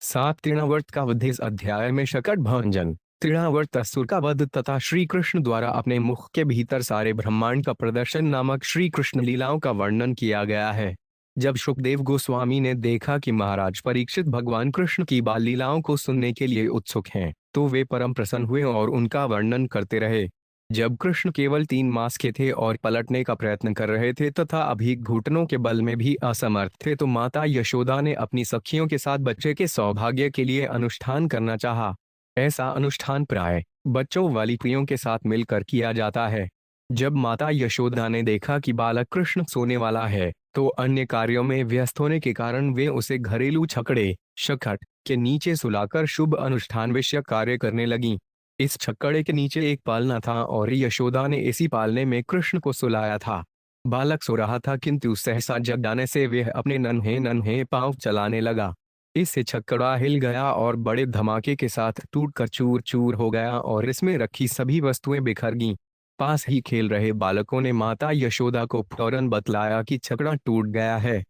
सात तृणावर्त का वध। इस अध्याय में शकट भंजन, तृणावर्त असुर का वध तथा श्री कृष्ण द्वारा अपने मुख के भीतर सारे ब्रह्मांड का प्रदर्शन नामक श्री कृष्ण लीलाओं का वर्णन किया गया है। जब शुकदेव गोस्वामी ने देखा कि महाराज परीक्षित भगवान कृष्ण की बाल लीलाओं को सुनने के लिए उत्सुक हैं, तो वे परम प्रसन्न हुए और उनका वर्णन करते रहे। जब कृष्ण केवल 3 मास के थे और पलटने का प्रयत्न कर रहे थे तथा अभी घुटनों के बल में भी असमर्थ थे, तो माता यशोदा ने अपनी सखियों के साथ बच्चे के सौभाग्य के लिए अनुष्ठान करना चाहा। ऐसा अनुष्ठान प्राय बच्चों वाली प्रियों के साथ मिलकर किया जाता है। जब माता यशोदा ने देखा कि बालक कृष्ण सोने वाला है, तो अन्य कार्यों में व्यस्त होने के कारण वे उसे घरेलू छकड़े शकट के नीचे सुलाकर शुभ अनुष्ठान विषय कार्य करने लगीं। इस छक्कड़े के नीचे एक पालना था और यशोदा ने इसी पालने में कृष्ण को सुलाया था। बालक सो रहा था, किंतु सहसा जग जाने से वह अपने नन्हे नन्हे पांव चलाने लगा। इससे छक्कड़ा हिल गया और बड़े धमाके के साथ टूटकर चूर चूर हो गया और इसमें रखी सभी वस्तुएं बिखर गईं। पास ही खेल रहे बालकों ने माता यशोदा को फौरन बतलाया कि छकड़ा टूट गया है।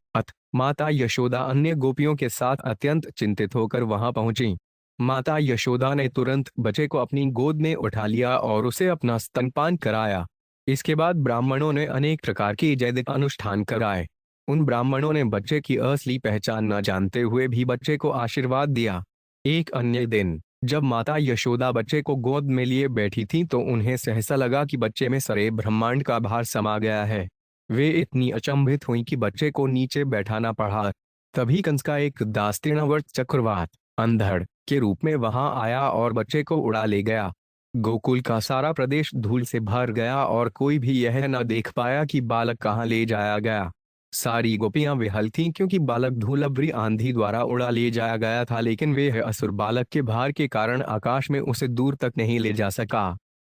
माता यशोदा अन्य गोपियों के साथ अत्यंत चिंतित होकर वहां पहुंची। माता यशोदा ने तुरंत बच्चे को अपनी गोद में उठा लिया और उसे अपना स्तनपान कराया। इसके बाद ब्राह्मणों ने अनेक प्रकार के जैविक अनुष्ठान कराए। उन ब्राह्मणों ने बच्चे की असली पहचान न जानते हुए भी बच्चे को आशीर्वाद दिया। एक अन्य दिन जब माता यशोदा बच्चे को गोद में लिए बैठी थी, तो उन्हें सहसा लगा कि बच्चे में सारे ब्रह्मांड का भार समा गया है। वे इतनी अचंभित हुई कि बच्चे को नीचे बैठाना पड़ा। तभी कंस का एक दास तृणावर्त चक्रवात अंधड़ के रूप में वहां आया और बच्चे को उड़ा ले गया। गोकुल का सारा प्रदेश धूल से भर गया और कोई भी यह न देख पाया कि बालक कहाँ ले जाया गया। सारी गोपियां विहल थीं, क्योंकि बालक धूलभरी आंधी द्वारा उड़ा ले जाया गया था, लेकिन वह असुर बालक के भार के कारण आकाश में उसे दूर तक नहीं ले जा सका।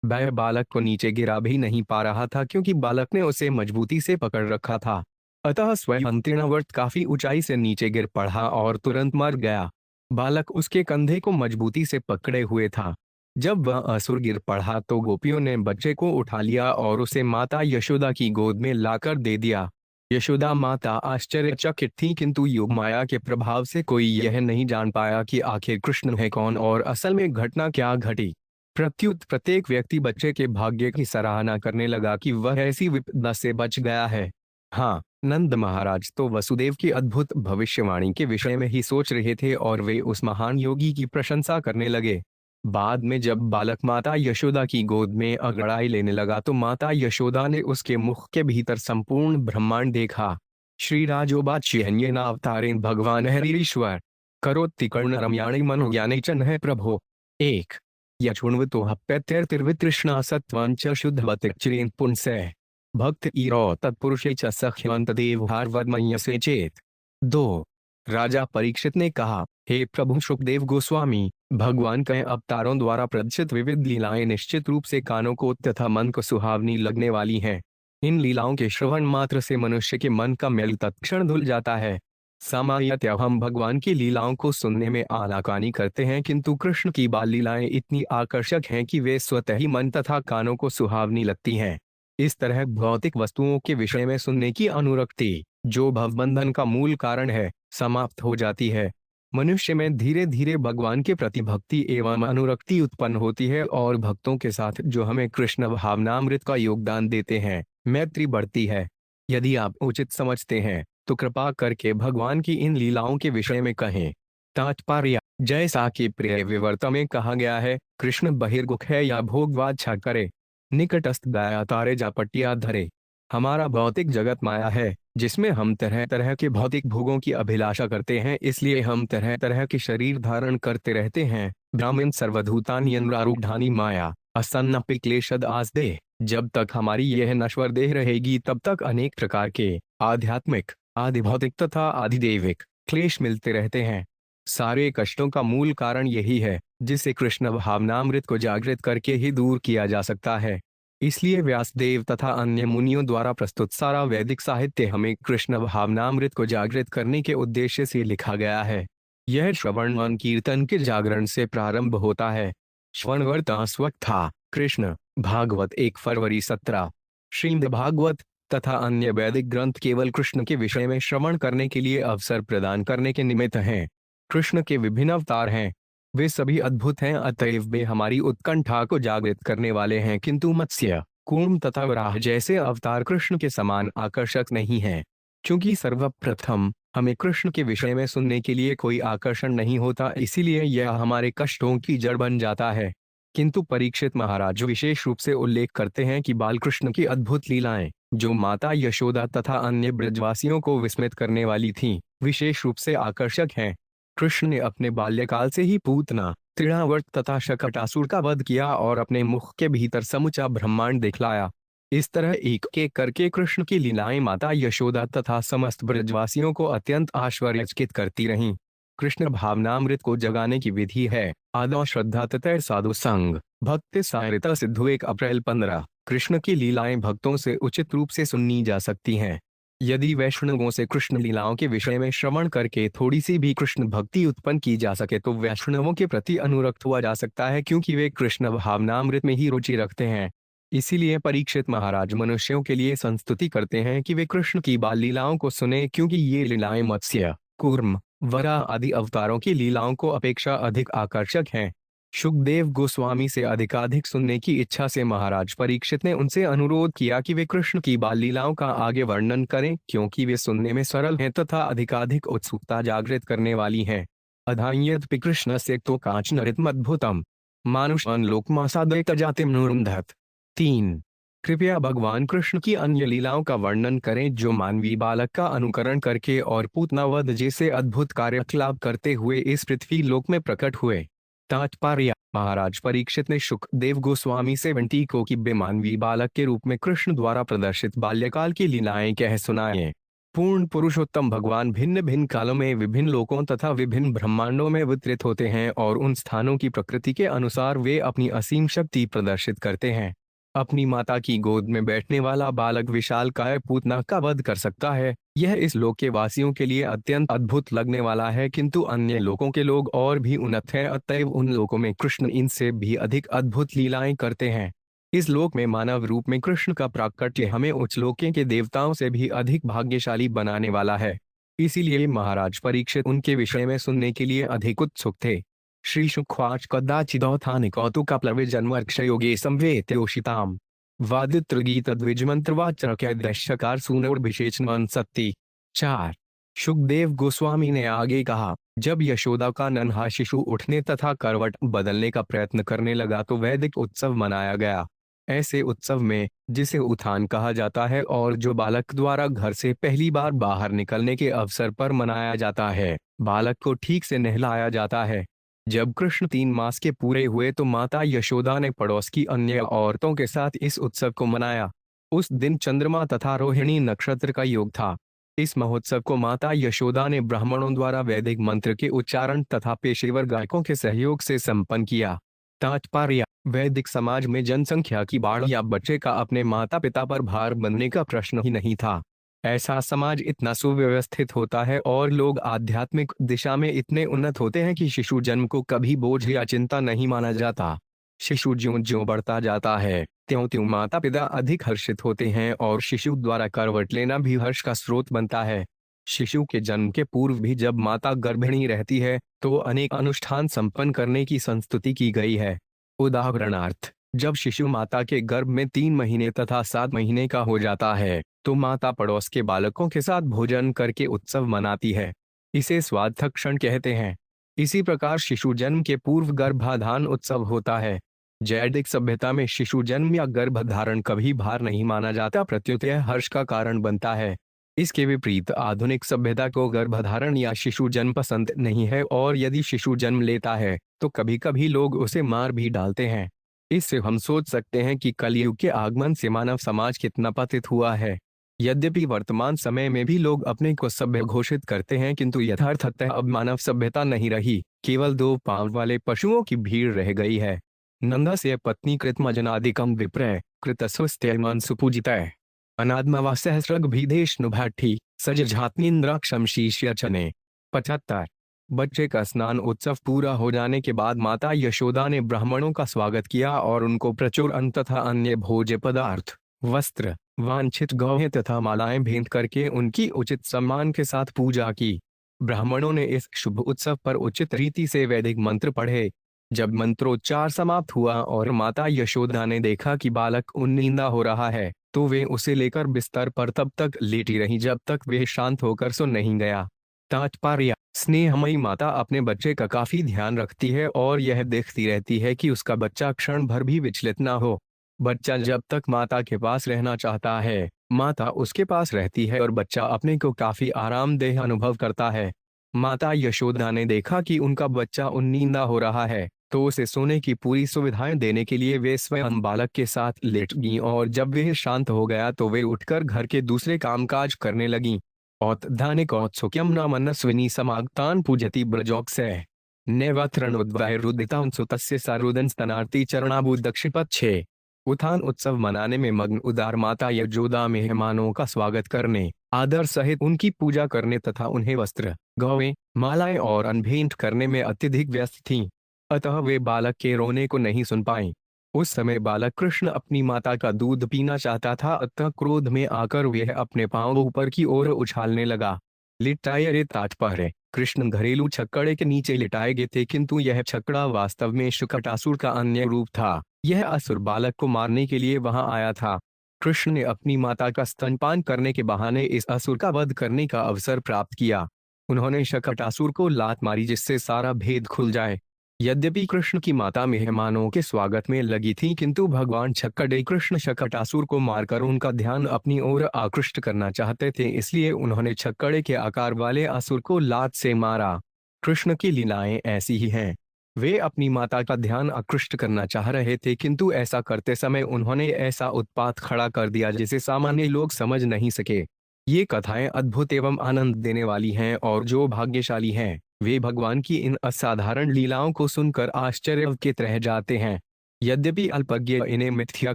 वह बालक को नीचे गिरा भी नहीं पा रहा था, क्योंकि बालक ने उसे मजबूती से पकड़ रखा था। अतः स्वयं तृणावर्त काफी ऊंचाई से नीचे गिर पड़ा और तुरंत मर गया। बालक उसके कंधे को मजबूती से पकड़े हुए था। जब वह असुर गिर पड़ा, तो गोपियों ने बच्चे को उठा लिया और उसे माता यशोदा की गोद में लाकर दे दिया। यशोदा माता आश्चर्यचकित थी, किंतु योग माया के प्रभाव से कोई यह नहीं जान पाया कि आखिर कृष्ण है कौन और असल में घटना क्या घटी। प्रत्युत प्रत्येक व्यक्ति बच्चे के भाग्य की सराहना करने लगा कि वह ऐसी विपदा से बच गया है। हाँ, नंद महाराज तो वसुदेव की अद्भुत भविष्यवाणी के विषय में ही सोच रहे थे और वे उस महान योगी की प्रशंसा करने लगे। बाद में जब बालक माता यशोदा की गोद में अंगड़ाई लेने लगा, तो माता यशोदा ने उसके मुख के भीतर संपूर्ण ब्रह्मांड देखा। श्री राजोवाच्यन्येन अवतारेण भगवान हरीश्वर करोति कर्ण रम्याणि मनोज्ञाने च नः प्रभो। एक यशुण्वतो हप्यत्यर्तिर्वितृष्णा सत्वंच शुद्धवतिर्चिरेन पुंसः भक्त ईरो तत्पुरुषे च सख्यवंत देवहार वदमयसे चेत। दो राजा परीक्षित ने कहा, हे प्रभु शुकदेव गोस्वामी, भगवान के अवतारों द्वारा प्रदर्शित विविध लीलाएं निश्चित रूप से कानों को तथा मन को सुहावनी लगने वाली हैं। इन लीलाओं के श्रवण मात्र से मनुष्य के मन का मैल तत्क्षण धुल जाता है। सामान्यतः हम भगवान की लीलाओं को सुनने में आनाकानी करते हैं, किंतु कृष्ण की बाल लीलाएं इतनी आकर्षक हैं कि वे स्वतः ही मन तथा कानों को सुहावनी लगती हैं। इस तरह भौतिक वस्तुओं के विषय में सुनने की अनुरक्ति, जो भवबंधन का मूल कारण है, समाप्त हो जाती है। मनुष्य में धीरे धीरे भगवान के प्रति भक्ति एवं अनुरक्ति उत्पन्न होती है और भक्तों के साथ जो हमें कृष्ण भावनामृत का योगदान देते हैं, मैत्री बढ़ती है। यदि आप उचित समझते हैं तो कृपा करके भगवान की इन लीलाओं के विषय में कहें। तात्पर्य, जैसा कि प्रिय विवर्त में कहा गया है, कृष्ण बहिर्मुख है या भोगवाच्छा करे, निकटस्थ गाया तारे जा पट्टिया धरे। हमारा भौतिक जगत माया है, जिसमें हम तरह तरह के भौतिक भोगों की अभिलाषा करते हैं, इसलिए हम तरह तरह के शरीर धारण करते रहते हैं। ब्राह्मण सर्वधूतानि अनुरूढ़ानि माया असन्नपि क्लेशद आस्ते। जब तक हमारी यह नश्वर देह रहेगी, तब तक अनेक प्रकार के आध्यात्मिक, आदि भौतिक तथा आधिदैविक क्लेश मिलते रहते हैं। सारे कष्टों का मूल कारण यही है, जिसे कृष्ण भावनामृत को जागृत करके ही दूर किया जा सकता है। इसलिए व्यासदेव तथा अन्य मुनियों द्वारा प्रस्तुत सारा वैदिक साहित्य हमें कृष्ण भावनामृत को जागृत करने के उद्देश्य से लिखा गया है। यह श्रवण व कीर्तन के जागरण से प्रारंभ होता है। श्रवणवर्ता कृष्ण भागवत 1 फरवरी 17। श्रीमद् भागवत तथा अन्य वैदिक ग्रंथ केवल कृष्ण के विषय में श्रवण करने के लिए अवसर प्रदान करने के निमित्त हैं। कृष्ण के विभिन्न अवतार हैं। वे सभी अद्भुत हैं, अतएव वे हमारी उत्कंठा को जागृत करने वाले हैं, किंतु मत्स्य, कूर्म तथा वराह जैसे अवतार कृष्ण के समान आकर्षक नहीं हैं। क्योंकि सर्वप्रथम हमें कृष्ण के विषय में सुनने के लिए कोई आकर्षण नहीं होता, इसीलिए यह हमारे कष्टों की जड़ बन जाता है। किंतु परीक्षित महाराज विशेष रूप से उल्लेख करते हैं कि बालकृष्ण की अद्भुत लीलाएं, जो माता यशोदा तथा अन्य ब्रजवासियों को विस्मित करने वाली थीं, विशेष रूप से आकर्षक हैं। कृष्ण ने अपने बाल्यकाल से ही पूतना, तृणावर्त तथा शकटासुर का वध किया और अपने मुख के भीतर समूचा ब्रह्मांड दिखलाया। इस तरह एक एक करके कृष्ण की लीलाएं माता यशोदा तथा समस्त ब्रजवासियों को अत्यंत आश्चर्यचकित करती रहीं। कृष्ण भावनामृत को जगाने की विधि है। आदौ श्रद्धा तथा साधु संग भक्ति सहायता सिद्धू। 1 अप्रैल 15। कृष्ण की लीलाएं भक्तों से उचित रूप से सुननी जा सकती हैं। यदि वैष्णवों से कृष्ण लीलाओं के विषय में श्रवण करके थोड़ी सी भी कृष्ण भक्ति उत्पन्न की जा सके तो वैष्णवों के प्रति अनुरक्त हुआ जा सकता है, क्योंकि वे कृष्ण भावनामृत में ही रुचि रखते हैं। इसीलिए परीक्षित महाराज मनुष्यों के लिए संस्तुति करते हैं कि वे कृष्ण की बाल लीलाओं को सुने, क्योंकि ये लीलाएं मत्स्य, कूर्म, वराह आदि अवतारों की लीलाओं को अपेक्षा अधिक आकर्षक हैं। सुखदेव गोस्वामी से अधिकाधिक सुनने की इच्छा से महाराज परीक्षित ने उनसे अनुरोध किया कि वे कृष्ण की बाल लीलाओं का आगे वर्णन करें, क्योंकि वे सुनने में सरल हैं तथा अधिकाधिक उत्सुकता जागृत करने वाली हैं। अधान्यदपि कृष्ण से तो कांचनरितमद्भुतम मानुषं लोकमासादयत जातिम नुरुंधत। 3। कृपया भगवान कृष्ण की अन्य लीलाओं का वर्णन करें जो मानवीय बालक का अनुकरण करके और पूतनावध जैसे अद्भुत कार्यकलाप करते हुए इस पृथ्वी लोक में प्रकट हुए। तात्पर्य: महाराज परीक्षित ने सुखदेव गोस्वामी से विनती को कि वे मानवीय बालक के रूप में कृष्ण द्वारा प्रदर्शित बाल्यकाल की लीलाएं कह सुनाएं। पूर्ण पुरुषोत्तम भगवान भिन्न भिन्न कालों में विभिन्न लोकों तथा विभिन्न ब्रह्मांडों में वितरित होते हैं और उन स्थानों की प्रकृति के अनुसार वे अपनी असीम शक्ति प्रदर्शित करते हैं। अपनी माता की गोद में बैठने वाला बालक विशालकाय पूतना का वध कर सकता है। यह इस लोक के वासियों के लिए अत्यंत अद्भुत लगने वाला है, किंतु अन्य लोकों के लोग और भी उन्नत हैं, अतएव उन लोकों में कृष्ण इनसे भी अधिक अद्भुत लीलाएं करते हैं। इस लोक में मानव रूप में कृष्ण का प्राकट्य हमें उच्च लोकों के देवताओं से भी अधिक भाग्यशाली बनाने वाला है। इसीलिए महाराज परीक्षित उनके विषय में सुनने के लिए अधिक उत्सुक थे। श्री शुक्वाच कदाचिदौथानि कौतुकप्लवे जन्मर्क्षयोगे संवेत्योषिताम वादित्रगीत द्विजमंत्रवाचरकार सूनोर्भिषेचन सत्ती। 4। सुखदेव गोस्वामी ने आगे कहा, जब यशोदा का नन्हा शिशु उठने तथा करवट बदलने का प्रयत्न करने लगा तो वैदिक उत्सव मनाया गया। ऐसे उत्सव में, जिसे उत्थान कहा जाता है और जो बालक द्वारा घर से पहली बार बाहर निकलने के अवसर पर मनाया जाता है, बालक को ठीक से नहलाया जाता है। जब कृष्ण 3 मास के पूरे हुए तो माता यशोदा ने पड़ोस की अन्य औरतों के साथ इस उत्सव को मनाया। उस दिन चंद्रमा तथा रोहिणी नक्षत्र का योग था। इस महोत्सव को माता यशोदा ने ब्राह्मणों द्वारा वैदिक मंत्र के उच्चारण तथा पेशेवर गायकों के सहयोग से संपन्न किया। तात्पर्य: वैदिक समाज में जनसंख्या की बाढ़ या बच्चे का अपने माता पिता पर भार बनने का प्रश्न ही नहीं था। ऐसा समाज इतना सुव्यवस्थित होता है और लोग आध्यात्मिक दिशा में इतने उन्नत होते हैं कि शिशु जन्म को कभी बोझ या चिंता नहीं माना जाता। शिशु ज्यों ज्यों बढ़ता जाता है, त्यों त्यों माता पिता अधिक हर्षित होते हैं और शिशु द्वारा करवट लेना भी हर्ष का स्रोत बनता है। शिशु के जन्म के पूर्व भी जब माता गर्भिणी रहती है तो अनेक अनुष्ठान संपन्न करने की संस्तुति की गई है। उदाहरणार्थ, जब शिशु माता के गर्भ में 3 महीने तथा 7 महीने का हो जाता है तो माता पड़ोस के बालकों के साथ भोजन करके उत्सव मनाती है। इसे स्वास्थ्य क्षण कहते हैं। इसी प्रकार शिशु जन्म के पूर्व गर्भाधान उत्सव होता है। जैविक सभ्यता में शिशु जन्म या गर्भधारण कभी भार नहीं माना जाता, प्रत्युत यह हर्ष का कारण बनता है। इसके विपरीत आधुनिक सभ्यता को गर्भधारण या शिशु जन्म पसंद नहीं है और यदि शिशु जन्म लेता है तो कभी कभी लोग उसे मार भी डालते हैं। इससे हम सोच सकते हैं कि कलयुग के आगमन से मानव समाज कितना पतित हुआ है। यद्यपि वर्तमान समय में भी लोग अपने को सभ्य घोषित करते हैं, किंतु यथार्थतः अब मानव सभ्यता नहीं रही, केवल 2 पांव वाले पशुओं की भीड़ रह गई है। नंदस्य पत्नी कृतमजनादिकम विप्रय कृतस्वस्त्यमन सुपूजितः अनाद्मवा सहस्रगभीदेशनुभाठी सजझात्नीन्द्राक्षम शीर्ष्यचने। 75। बच्चे का स्नान उत्सव पूरा हो जाने के बाद माता यशोदा ने ब्राह्मणों का स्वागत किया और उनको प्रचुर अन्न तथा अन्य भोज्य पदार्थ, वस्त्र, वांछित गौहें तथा मालाएं भेंट करके उनकी उचित सम्मान के साथ पूजा की। ब्राह्मणों ने इस शुभ उत्सव पर उचित रीति से वैदिक मंत्र पढ़े। जब मंत्रोच्चार समाप्त हुआ और माता यशोदा ने देखा कि बालक उन्नींदा हो रहा है, तो वे उसे लेकर बिस्तर पर तब तक लेटी रहीं जब तक वे शांत होकर सो नहीं गया। तात्पर्य: स्नेहमयी माता अपने बच्चे का काफी ध्यान रखती है और यह देखती रहती है कि उसका बच्चा क्षण भर भी विचलित ना हो। बच्चा जब तक माता के पास रहना चाहता है, माता उसके पास रहती है और बच्चा अपने को काफी आरामदेह अनुभव करता है। माता यशोदा ने देखा कि उनका बच्चा उन्नींदा हो रहा है, तो उसे सोने की पूरी सुविधाएं देने के लिए वे स्वयं बालक के साथ लेट गईं और जब वह शांत हो गया तो वे उठकर घर के दूसरे कामकाज करने लगीं। औत्धानिकोत्सुक्यम न मनस्विनी समागतान पूजति ब्रजोक्सै नैवत्रणोद्वैरुदितां सुतस्य सारुदन स्तनार्ति चरणाबुदक्षिपत 6। उत्थान उत्सव मनाने में मग्न उदार माता यशोदा मेहमानों का स्वागत करने, आदर सहित उनकी पूजा करने तथा उन्हें वस्त्र, गौएं, मालाएं और अन्न भेंट करने में अत्यधिक व्यस्त थीं। अतः वे बालक के रोने को नहीं सुन पाईं। उस समय बालक कृष्ण अपनी माता का दूध पीना चाहता था, अतः क्रोध में आकर वह अपने पांव ऊपर की ओर उछालने लगा। लिटाये तात्पर्य: कृष्ण घरेलू छक्कड़े के नीचे लिटाए गए थे, किंतु यह छक्कड़ा वास्तव में शकटासुर का अन्य रूप था। यह असुर बालक को मारने के लिए वहां आया था। कृष्ण ने अपनी माता का स्तनपान करने के बहाने इस असुर का वध करने का अवसर प्राप्त किया। उन्होंने शकटासुर को लात मारी जिससे सारा भेद खुल जाए। यद्यपि कृष्ण की माता मेहमानों के स्वागत में लगी थी, किंतु भगवान छक्कड़े कृष्ण शकटासुर को मारकर उनका ध्यान अपनी ओर आकृष्ट करना चाहते थे, इसलिए उन्होंने छक्कड़े के आकार वाले असुर को लात से मारा। कृष्ण की लीलाएं ऐसी ही हैं। वे अपनी माता का ध्यान आकृष्ट करना चाह रहे थे, किंतु ऐसा करते समय उन्होंने ऐसा उत्पात खड़ा कर दिया जिसे सामान्य लोग समझ नहीं सके। ये कथाएं अद्भुत एवं आनंद देने वाली हैं और जो भाग्यशाली हैं, वे भगवान की इन असाधारण लीलाओं को सुनकर आश्चर्यचकित रह जाते हैं। यद्यपि अल्पज्ञ इन्हें मिथ्या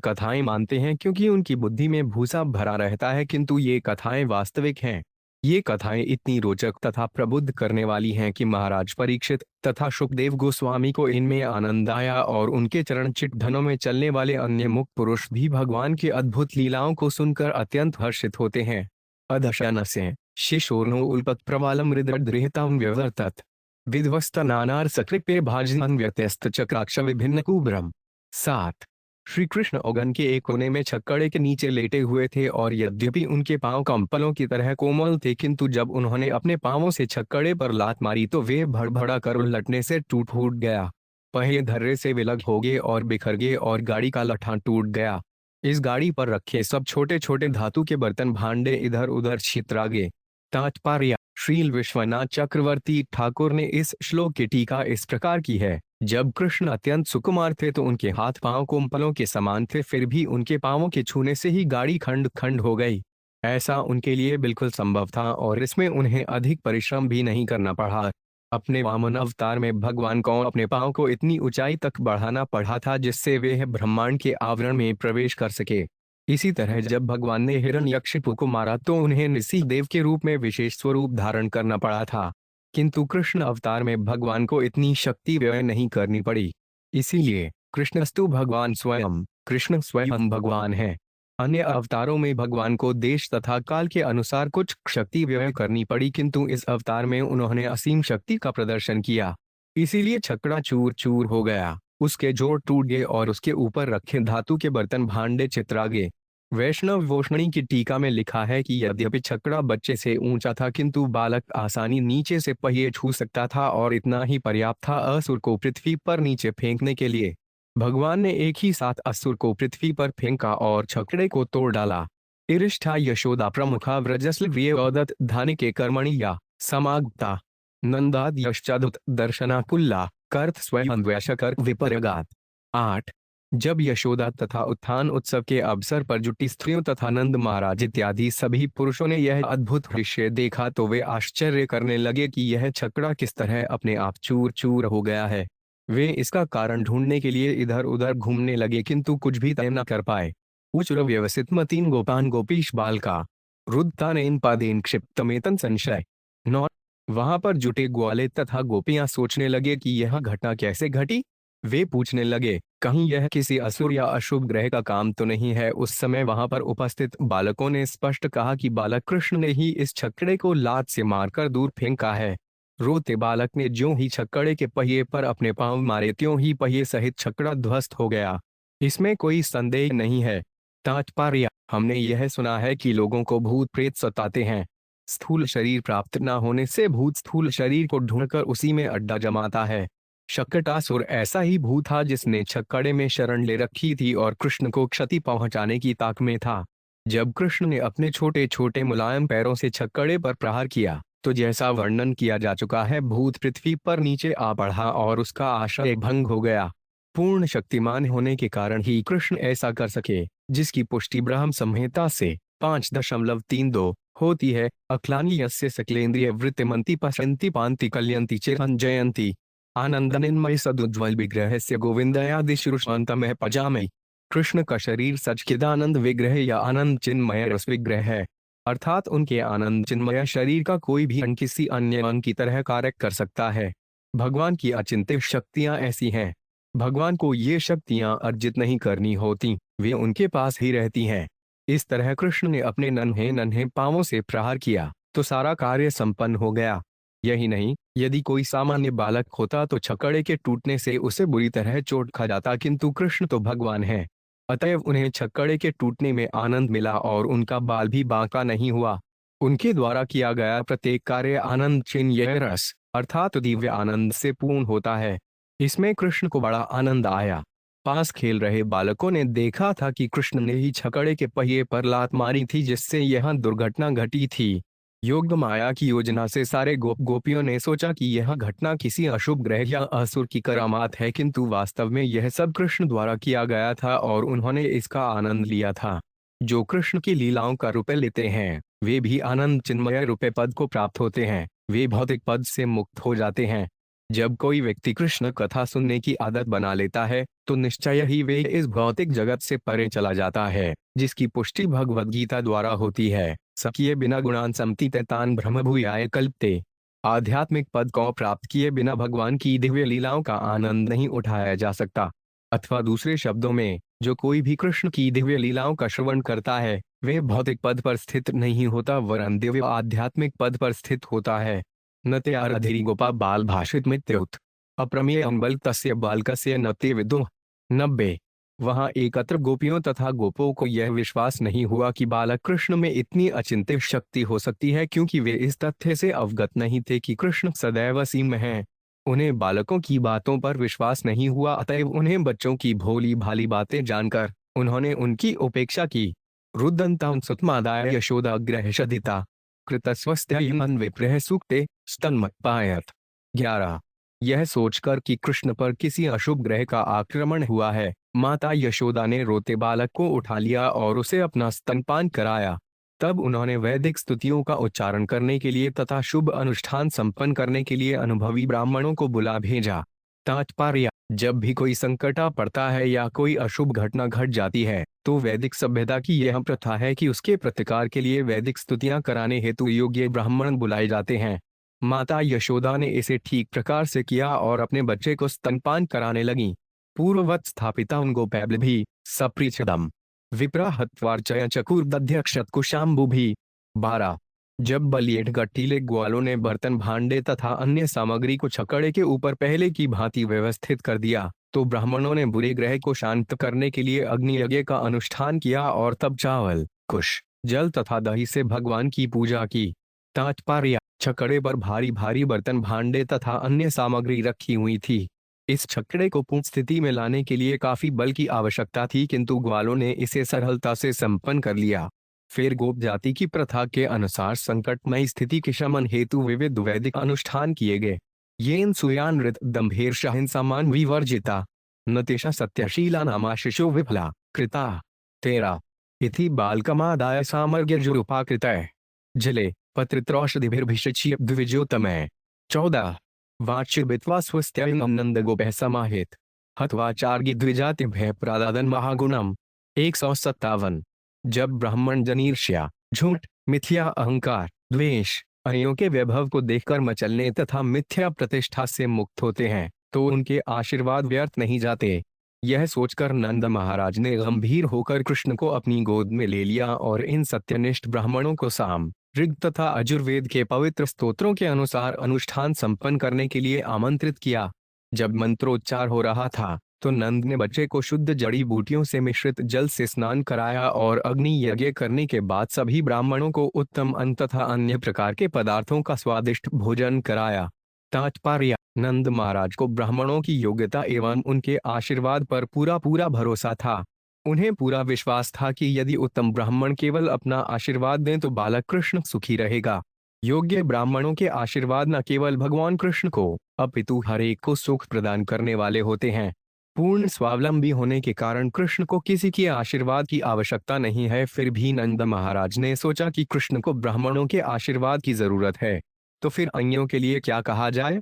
कथाएं मानते हैं क्योंकि उनकी बुद्धि में भूसा भरा रहता है, किंतु ये कथाएं वास्तविक हैं। ये कथाएं इतनी रोचक तथा प्रबुद्ध करने वाली हैं कि महाराज परीक्षित तथा सुखदेव गोस्वामी को इनमें आनंद आया और उनके चरण चिट्ठनों में चलने वाले अन्य मुक्त पुरुष भी भगवान की अद्भुत लीलाओं को सुनकर अत्यंत हर्षित होते हैं। अदशनस्य शिशोर्नो उल्पत प्रवालम हृदयदृहतां व्यवर्तत विध्वस्तनानार सकृपे भाजन व्यत्यस्त चक्राक्ष विभिन्न कुब्रम। 7। श्री कृष्ण ओगन के एक कोने में छक्कड़े के नीचे लेटे हुए थे और यद्यपि उनके पांव कंपलों की तरह कोमल थे, किंतु जब उन्होंने अपने पांवों से छक्कड़े पर लात मारी तो वे भड़भड़ा कर उलटने से टूट फूट गया। पहिए धर्रे से विलग हो गए और बिखर गए और गाड़ी का लठा टूट गया। इस गाड़ी पर रखे सब छोटे छोटे धातु के बर्तन भांडे इधर उधर छितरा गए। तात्पर्य: श्रील विश्वनाथ चक्रवर्ती ठाकुर ने इस श्लोक की टीका इस प्रकार की है: जब कृष्ण अत्यंत सुकुमार थे तो उनके हाथ पांव कोमपलों के समान थे, फिर भी उनके पांवों के छूने से ही गाड़ी खंड खंड हो गई। ऐसा उनके लिए बिल्कुल संभव था और इसमें उन्हें अधिक परिश्रम भी नहीं करना पड़ा। अपने वामन अवतार में भगवान को अपने पांव को इतनी ऊंचाई तक बढ़ाना पड़ा था जिससे वे ब्रह्मांड के आवरण में प्रवेश कर सके। इसी तरह जब भगवान ने हिरण्यकशिपु को मारा तो उन्हें नृसिंहदेव के रूप में विशेष स्वरूप धारण करना पड़ा था, किंतु कृष्ण अवतार में भगवान को इतनी शक्ति व्यय नहीं करनी पड़ी। इसीलिए कृष्णस्तु भगवान स्वयं, कृष्ण स्वयं भगवान है। अन्य अवतारों में भगवान को देश तथा काल के अनुसार कुछ शक्ति व्यय करनी पड़ी, किंतु इस अवतार में उन्होंने असीम शक्ति का प्रदर्शन किया। इसीलिए छक्कड़ा चूर चूर हो गया, उसके जोड़ टूट गए और उसके ऊपर रखे धातु के बर्तन भांडे चितरा गए। वैष्णव भूषणी की टीका में लिखा है कि यद्यपि छक्कड़ा बच्चे से ऊंचा था, किंतु बालक आसानी नीचे से पहिए छू सकता था और इतना ही पर्याप्त था असुर को पृथ्वी पर नीचे फेंकने के लिए। भगवान ने एक ही साथ असुर को पृथ्वी पर फेंका और छक्कड़े को तोड़ डाला। इरिष्ठा यशोदा प्रमुखा व्रजस्लव्योदत धानिके कर्मणि या समागता नंदाद यश्चादुत दर्शना कुल्ला कर्त स्वयं वैशकर विपर्यगात। 8। जब यशोदा तथा उत्थान उत्सव के अवसर पर जुटी स्त्रियों तथा नंद महाराज इत्यादि सभी पुरुषों ने यह अद्भुत दृश्य देखा तो वे आश्चर्य करने लगे कि यह छक्कड़ा किस तरह अपने आप चूर चूर हो गया है। वे इसका कारण ढूंढने के लिए इधर उधर घूमने लगे, किंतु कुछ भी तय न कर पाए। उचुर व्यवसित मतीन गोपान गोपीश बालका रुद्धानेन पादेन क्षिप्तमेतन संशय। 9। वहां पर जुटे ग्वाले तथा गोपियां सोचने लगे कि यह घटना कैसे घटी। वे पूछने लगे, कहीं यह किसी असुर या अशुभ ग्रह का काम तो नहीं है। उस समय वहां पर उपस्थित बालकों ने स्पष्ट कहा कि बालक कृष्ण ने ही इस छक्कड़े को लात से मारकर दूर फेंका है। रोते बालक ने ज्यों ही छक्कड़े के पहिए पर अपने पांव मारे त्यों ही पहिए सहित छक्कड़ा ध्वस्त हो गया। इसमें कोई संदेह नहीं है। तात्पर्य, हमने यह सुना है कि लोगों को भूत प्रेत सताते हैं। स्थूल शरीर प्राप्त न होने से भूत स्थूल शरीर को ढूंढकर उसी में अड्डा जमाता है। शकटासुर ऐसा ही भूत था जिसने छक्कड़े में शरण ले रखी थी और कृष्ण को क्षति पहुंचाने की ताक में था। जब कृष्ण ने अपने छोटे छोटे मुलायम पैरों से छक्कड़े पर प्रहार किया तो जैसा वर्णन किया जा चुका है, भूत पृथ्वी पर नीचे आ बढ़ा और उसका आश्रय भंग हो गया। पूर्ण शक्तिमान होने के कारण ही कृष्ण ऐसा कर सके, जिसकी पुष्टि ब्रह्म संहिता से 5.32 होती है। अक्लानि यस्य सकलेन्द्रिय वृत्तिमंती पश्यन्ति पान्ति कल्यन्ति चिरंजयन्ति आनंदनिन्मय सदुज्ज्वल विग्रह से गोविंदयादिश्रुष्वंतमः पजामि। कृष्ण का शरीर सच्चिदानंद विग्रह या आनंद चिन्मय रस विग्रह है, अर्थात उनके आनंद चिन्मय शरीर का कोई भी अंग किसी अन्य अंग की तरह कार्य कर सकता है। भगवान की अचिंत्य शक्तियां ऐसी हैं। भगवान को ये शक्तियां अर्जित नहीं करनी होती, वे उनके पास ही रहती हैं। इस तरह कृष्ण ने अपने नन्हे नन्हे पांवों से प्रहार किया तो सारा कार्य संपन्न हो गया। यही नहीं, यदि कोई सामान्य बालक होता तो छकड़े के टूटने से उसे बुरी तरह चोट खा जाता, किंतु कृष्ण तो भगवान है, अतएव उन्हें छक्कड़े के टूटने में आनंद मिला और उनका बाल भी बांका नहीं हुआ। उनके द्वारा किया गया प्रत्येक कार्य आनंद चिन्मय रस अर्थात दिव्य आनंद से पूर्ण होता है। इसमें कृष्ण को बड़ा आनंद आया। पास खेल रहे बालकों ने देखा था कि कृष्ण ने ही छकड़े के पहिए पर लात मारी थी, जिससे यह दुर्घटना घटी थी। योग माया की योजना से सारे गोपियों ने सोचा कि यह घटना किसी अशुभ ग्रह या असुर की करामात है, किंतु वास्तव में यह सब कृष्ण द्वारा किया गया था और उन्होंने इसका आनंद लिया था। जो कृष्ण की लीलाओं का रुपए लेते हैं वे भी आनंद चिन्मय रुपए पद को प्राप्त होते हैं, वे भौतिक पद से मुक्त हो जाते हैं। जब कोई व्यक्ति कृष्ण कथा सुनने की आदत बना लेता है तो निश्चय ही वे इस भौतिक जगत से परे चला जाता है, जिसकी पुष्टि भगवद गीता द्वारा होती है। सकिए बिना गुणान समतीते तान ब्रह्म भूयाय कल्पते। आध्यात्मिक पद को प्राप्त किए बिना भगवान की दिव्य लीलाओं का आनंद नहीं उठाया जा सकता। अथवा दूसरे शब्दों में, जो कोई भी कृष्ण की दिव्य लीलाओं का श्रवण करता है वे भौतिक पद पर स्थित नहीं होता, वरन दिव्य आध्यात्मिक पद पर स्थित होता है। नत्यार अधीरी गोपा बाल भाषित मित्युत अप्रमेय अंबल तस्य बालकस्य नते विदुः 90। वहां एकत्र गोपियों तथा गोपों को यह विश्वास नहीं हुआ कि बालक कृष्ण में इतनी अचिंत्य शक्ति हो सकती है, क्योंकि वे इस तथ्य से अवगत नहीं थे कि कृष्ण सदैव असीम है। उन्हें बालकों की बातों पर विश्वास नहीं हुआ, अतएव उन्हें बच्चों की भोली भाली बातें जानकर उन्होंने उनकी उपेक्षा की। रुदन्तां सुतमादाय यशोदाग्रह शदिता कृतस्वस्त्ययन विप्रह सूक्ते स्तन्मत्पायत। 11। यह सोचकर कि कृष्ण पर किसी अशुभ ग्रह का आक्रमण हुआ है, माता यशोदा ने रोते बालक को उठा लिया और उसे अपना स्तनपान कराया। तब उन्होंने वैदिक स्तुतियों का उच्चारण करने के लिए तथा शुभ अनुष्ठान संपन्न करने के लिए अनुभवी ब्राह्मणों को बुला भेजा। तात्पर्य, जब भी कोई संकट आ पड़ता है या कोई अशुभ घटना घट जाती है तो वैदिक सभ्यता की यह प्रथा है कि उसके प्रतिकार के लिए वैदिक स्तुतियां कराने हेतु योग्य ब्राह्मण बुलाए जाते हैं। माता यशोदा ने इसे ठीक प्रकार से किया और अपने बच्चे को स्तनपान कराने लगी। पूर्ववत स्थापिता उनको पैबल भी सप्रीचदम विप्रहत्वार्चय चकुर्दध्यक्षतकुशाम्बु भी। 12। जब बलिएठ गट्टीले ग्वालों ने बर्तन भांडे तथा अन्य सामग्री को छकड़े के ऊपर पहले की भांति व्यवस्थित कर दिया तो ब्राह्मणों ने बुरे ग्रह को शांत करने के लिए अग्नि यज्ञ का अनुष्ठान किया और तब चावल, कुश, जल तथा दही से भगवान की पूजा की। तात्पर्य, छकड़े पर भारी भारी बर्तन भांडे तथा अन्य सामग्री रखी हुई थी। इस छकड़े को पूर्ण स्थिति में लाने के लिए काफी बल की आवश्यकता थी, किंतु ग्वालों ने इसे सरलता से संपन्न कर लिया। फिर गोप जाति की प्रथा के अनुसार संकटमय स्थिति के शमन हेतु विविध वैदिक अनुष्ठान किए गए। येन सुयानृत दंभेर्षहिंसामान विवर्जिता नतिशा सत्यशीला नामा शिशु विफला कृता। 13। इति बालकमादाय सामर्ग्यजुरुपाकृतय जले पत्रित्रौषधिभिर्भिषच्य द्विजोतमय। 14। वाच्यबित्वा स्वस्त्ययं नंद गोपः समाहित हत्वाचार्य द्विजातिभ्यः प्रादादन महागुणम। 157। जब ब्राह्मण जन ईर्ष्या, झूठ, मिथ्या अहंकार, द्वेष, अन्यों के वैभव को देखकर मचलने तथा मिथ्या प्रतिष्ठा से मुक्त होते हैं तो उनके आशीर्वाद व्यर्थ नहीं जाते। यह सोचकर नंद महाराज ने गंभीर होकर कृष्ण को अपनी गोद में ले लिया और इन सत्यनिष्ठ ब्राह्मणों को साम, ऋग तथा अजुर्वेद के पवित्र स्तोत्रों के अनुसार अनुष्ठान संपन्न करने के लिए आमंत्रित किया। जब मंत्रोच्चार हो रहा था तो नंद ने बच्चे को शुद्ध जड़ी बूटियों से मिश्रित जल से स्नान कराया और अग्नि यज्ञ करने के बाद सभी ब्राह्मणों को उत्तम अन्न तथा अन्य प्रकार के पदार्थों का स्वादिष्ट भोजन कराया। तात्पर्य: नंद महाराज को ब्राह्मणों की योग्यता एवं उनके आशीर्वाद पर पूरा पूरा भरोसा था। उन्हें पूरा विश्वास था कि यदि उत्तम ब्राह्मण केवल अपना आशीर्वाद दें तो बालक कृष्ण सुखी रहेगा। योग्य ब्राह्मणों के आशीर्वाद न केवल भगवान कृष्ण को अपितु हर एक को सुख प्रदान करने वाले होते हैं। पूर्ण स्वावलंबी होने के कारण कृष्ण को किसी के आशीर्वाद की आवश्यकता नहीं है। फिर भी नंद महाराज ने सोचा कि कृष्ण को ब्राह्मणों के आशीर्वाद की जरूरत है, तो फिर अन्यों के लिए क्या कहा जाए।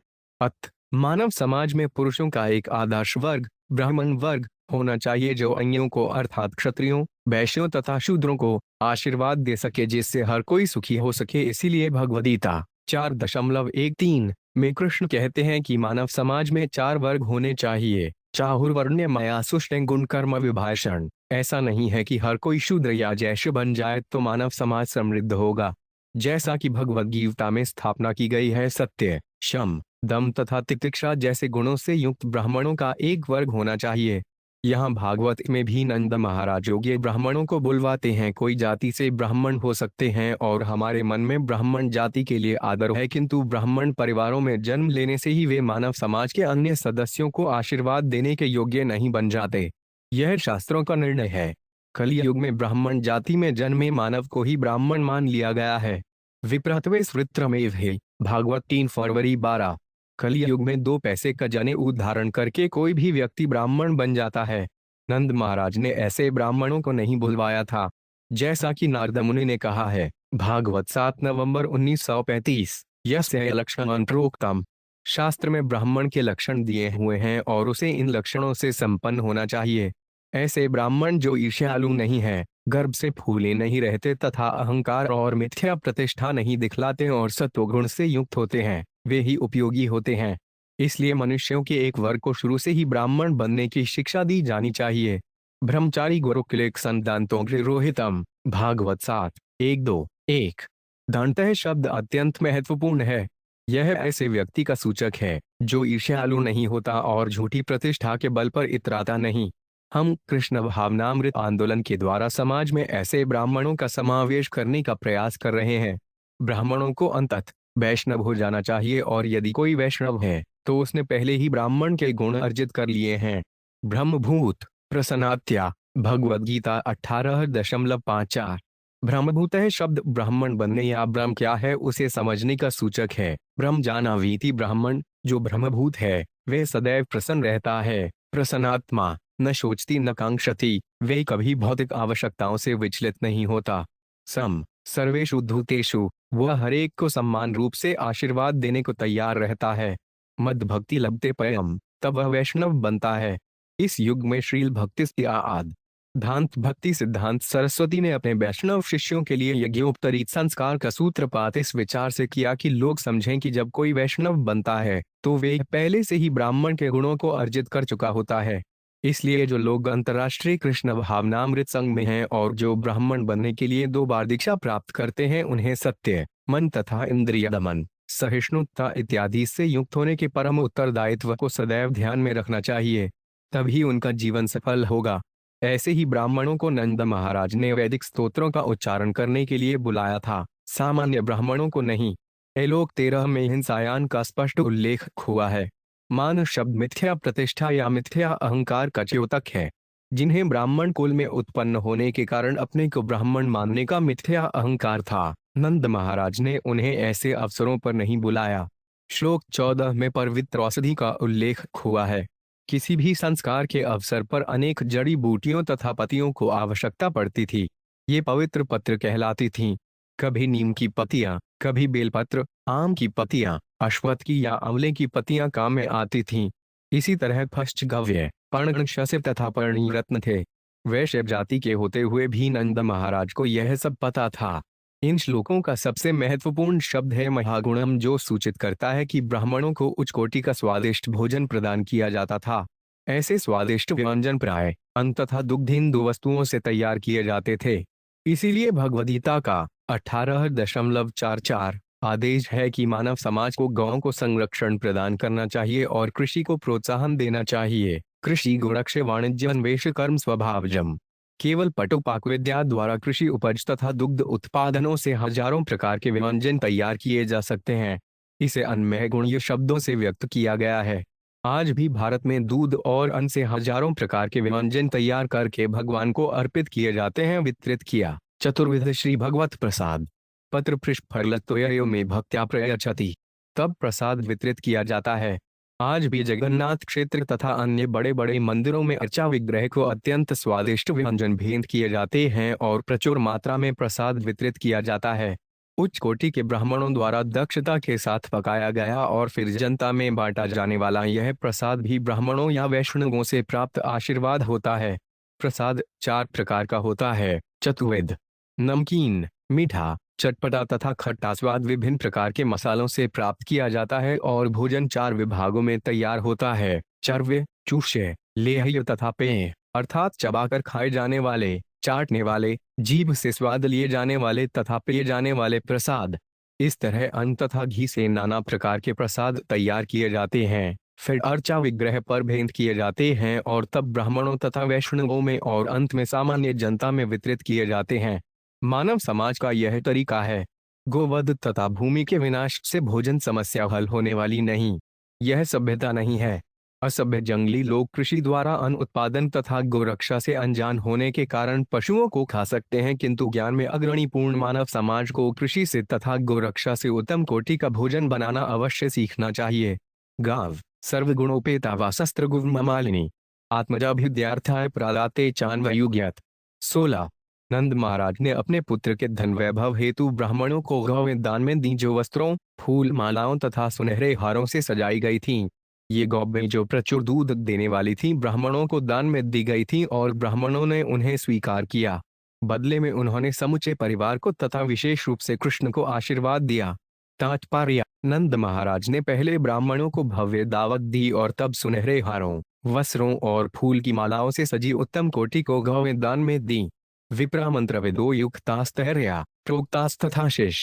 मानव समाज में पुरुषों का एक आदर्श वर्ग ब्राह्मण वर्ग होना चाहिए जो अन्यों को अर्थात क्षत्रियों, वैश्यों तथा शूद्रों को आशीर्वाद दे सके, जिससे हर कोई सुखी हो सके। इसीलिए भगवद्गीता 4.13 में कृष्ण कहते हैं कि मानव समाज में 4 वर्ग होने चाहिए: चाहुर्वर्ण्य मया सुष्ठे गुण कर्म विभाषण। ऐसा नहीं है कि हर कोई शूद्र या जैश्य बन जाए तो मानव समाज समृद्ध होगा। जैसा कि भगवद गीता में स्थापना की गई है, सत्य, शम, दम तथा तितिक्षा जैसे गुणों से युक्त ब्राह्मणों का एक वर्ग होना चाहिए। यहाँ भागवत में भी नंद महाराज योग्य ब्राह्मणों को बुलवाते हैं। कोई जाति से ब्राह्मण हो सकते हैं और हमारे मन में ब्राह्मण जाति के लिए आदर है, किंतु ब्राह्मण परिवारों में जन्म लेने से ही वे मानव समाज के अन्य सदस्यों को आशीर्वाद देने के योग्य नहीं बन जाते। यह शास्त्रों का निर्णय है। कलियुग में ब्राह्मण जाति में जन्मे मानव को ही ब्राह्मण मान लिया गया है। विप्रत्वे स्वृत्रमेव है, भागवत 3 फरवरी 12। कलियुग में 2 पैसे का जनेऊ धारण करके कोई भी व्यक्ति ब्राह्मण बन जाता है। नंद महाराज ने ऐसे ब्राह्मणों को नहीं बुलवाया था। जैसा कि नारद मुनि ने कहा है, भागवत 7 नवंबर 1935, यस्य लक्षण प्रोक्तम। शास्त्र में ब्राह्मण के लक्षण दिए हुए हैं और उसे इन लक्षणों से संपन्न होना चाहिए। ऐसे ब्राह्मण जो ईर्ष्यालु नहीं है, गर्भ से फूले नहीं रहते तथा अहंकार और मिथ्या प्रतिष्ठा नहीं दिखलाते और सत्वगुण से युक्त होते हैं, वे ही उपयोगी होते हैं। इसलिए मनुष्यों के एक वर्ग को शुरू से ही ब्राह्मण बनने की शिक्षा दी जानी चाहिए। ब्रह्मचारी गुरुकुले संदांतों रोहितम, भागवत 7:1-2-1। दंतः शब्द अत्यंत महत्वपूर्ण है। यह ऐसे व्यक्ति का सूचक है जो ईर्ष्यालु नहीं होता और झूठी प्रतिष्ठा के बल पर इतराता नहीं। हम कृष्ण भावनामृत आंदोलन के द्वारा समाज में ऐसे ब्राह्मणों का समावेश करने का प्रयास कर रहे हैं। ब्राह्मणों को अंततः वैष्णव हो जाना चाहिए और यदि कोई वैष्णव है तो उसने पहले ही ब्राह्मण के गुण अर्जित कर लिए हैं। ब्रह्मभूत प्रसन्नात्या, भगवद गीता 18.54। ब्रह्मभूत शब्द ब्राह्मण बनने या ब्रह्म क्या है उसे समझने का सूचक है। ब्रह्म जानावीति, ब्राह्मण जो ब्रह्मभूत है वे सदैव प्रसन्न रहता है। प्रसन्नात्मा, न सोचती न कांक्षती, वे कभी भौतिक आवश्यकताओं से विचलित नहीं होता। सम, सर्वेषु भूतेषु, वह हरेक को समान रूप से आशीर्वाद देने को तैयार रहता है। मद भक्ति लभते पयम, तब वह वैष्णव बनता है। इस युग में श्रील भक्ति आद धांत भक्ति सिद्धांत सरस्वती ने अपने वैष्णव शिष्यों के लिए यज्ञोपतरीत संस्कार का सूत्रपात इस विचार से किया कि लोग समझें कि जब कोई वैष्णव बनता है तो वे पहले से ही ब्राह्मण के गुणों को अर्जित कर चुका होता है। इसलिए जो लोग अंतर्राष्ट्रीय कृष्ण भावनामृत संघ में हैं और जो ब्राह्मण बनने के लिए 2 बार दीक्षा प्राप्त करते हैं, उन्हें सत्य, मन तथा इंद्रिय दमन, सहिष्णुता इत्यादि से युक्त होने के परम उत्तरदायित्व को सदैव ध्यान में रखना चाहिए, तभी उनका जीवन सफल होगा। ऐसे ही ब्राह्मणों को नंद महाराज ने वैदिक स्तोत्रों का उच्चारण करने के लिए बुलाया था, सामान्य ब्राह्मणों को नहीं। एलोक 13 में हिंसायान का स्पष्ट उल्लेख हुआ है। मान शब्द मिथ्या प्रतिष्ठा या मिथ्या अहंकार का द्योतक है। जिन्हें ब्राह्मण कुल में उत्पन्न होने के कारण अपने को ब्राह्मण मानने का मिथ्या अहंकार था, नंद महाराज ने उन्हें ऐसे अवसरों पर नहीं बुलाया। श्लोक 14 में पवित्र औषधि का उल्लेख हुआ है। किसी भी संस्कार के अवसर पर अनेक जड़ी बूटियों तथा पत्तियों को आवश्यकता पड़ती थी। ये पवित्र पत्र कहलाती थीं। कभी नीम की पत्तियां, कभी बेलपत्र, आम की पत्तियां, अश्वत्थ की या आंवले की पत्तियां काम में आती थीं। इसी तरह पश्चगव्य, पर्णशसिव तथा पर्णी रत्न थे। वैश्य जाति के होते हुए भी नंद महाराज को यह सब पता था। इन श्लोकों का सबसे महत्वपूर्ण शब्द है महागुणम, जो सूचित करता है कि ब्राह्मणों को उच्च कोटि का स्वादिष्ट भोजन प्रदान किया जाता था। ऐसे स्वादिष्ट व्यंजन प्राय अन्न तथा दुग्धहीन दो वस्तुओं से तैयार किए जाते थे। इसीलिए भगवद्गीता का 18.44 आदेश है कि मानव समाज को गौओं को संरक्षण प्रदान करना चाहिए और कृषि को प्रोत्साहन देना चाहिए। कृषि गुणक्ष वाणिज्य अन्वेष कर्म स्वभावजम। केवल पटुपाक विद्या द्वारा कृषि उपज तथा दुग्ध उत्पादनों से हजारों प्रकार के व्यंजन तैयार किए जा सकते हैं। इसे अन्नमय गुणीय शब्दों से व्यक्त किया गया है। आज भी भारत में दूध और अन्न से हजारों प्रकार के व्यंजन तैयार करके भगवान को अर्पित किए जाते हैं। वितरित किया चतुर्विध श्री भगवत प्रसाद पत्र पृष्ठ फलत्वयो में भक्त्या प्रयच्छति, तब प्रसाद वितरित किया जाता है। आज भी जगन्नाथ क्षेत्र तथा अन्य बड़े बड़े मंदिरों में अर्चा विग्रह को अत्यंत स्वादिष्ट व्यंजन भेंट किए जाते हैं और प्रचुर मात्रा में प्रसाद वितरित किया जाता है। उच्च कोटि के ब्राह्मणों द्वारा दक्षता के साथ पकाया गया और फिर जनता में बांटा जाने वाला यह प्रसाद भी ब्राह्मणों या वैष्णवों से प्राप्त आशीर्वाद होता है। प्रसाद 4 प्रकार का होता है: चतुर्विध, नमकीन, मीठा, चटपटा तथा खट्टा स्वाद विभिन्न प्रकार के मसालों से प्राप्त किया जाता है और भोजन 4 विभागों में तैयार होता है: चर्व्य, चूष्य, लेह्य तथा पेय, अर्थात चबाकर खाए जाने वाले, चाटने वाले, जीभ से स्वाद लिए जाने वाले तथा पिए जाने वाले प्रसाद। इस तरह अन्न तथा घी से नाना प्रकार के प्रसाद तैयार किए जाते हैं, फिर अर्चा विग्रह पर भेंट किए जाते हैं और तब ब्राह्मणों तथा वैष्णवों में और अंत में सामान्य जनता में वितरित किए जाते हैं। मानव समाज का यह तरीका है। गोवध तथा भूमि के विनाश से भोजन समस्या हल होने वाली नहीं। यह सभ्यता नहीं है। असभ्य जंगली लोग कृषि द्वारा अन्न उत्पादन तथा गोरक्षा से अनजान होने के कारण पशुओं को खा सकते हैं, किंतु ज्ञान में अग्रणी पूर्ण मानव समाज को कृषि से तथा गोरक्षा से उत्तम कोटि का भोजन बनाना अवश्य सीखना चाहिए। गाव सर्वगुणोपेता व शस्त्र गुणमालिनी आत्मजाभिद्यार्थाय प्रादाते चान्वयुग्यत। 16 नंद महाराज ने अपने पुत्र के धन वैभव हेतु ब्राह्मणों को गौ दान में दी, जो वस्त्रों, फूल मालाओं तथा सुनहरे हारों से सजाई गई थीं। ये गौबें जो प्रचुर दूध देने वाली थीं, ब्राह्मणों को दान में दी गई थीं और ब्राह्मणों ने उन्हें स्वीकार किया। बदले में उन्होंने समूचे परिवार को तथा विशेष रूप से कृष्ण को आशीर्वाद दिया। तात्पर्य: नंद महाराज ने पहले ब्राह्मणों को भव्य दावत दी और तब सुनहरे हारों, वस्त्रों और फूल की मालाओं से सजी उत्तम कोटि को गौ दान में दी। विप्रा मंत्रविदो युक्तास्तैर्या प्रोक्तास्तथा शेष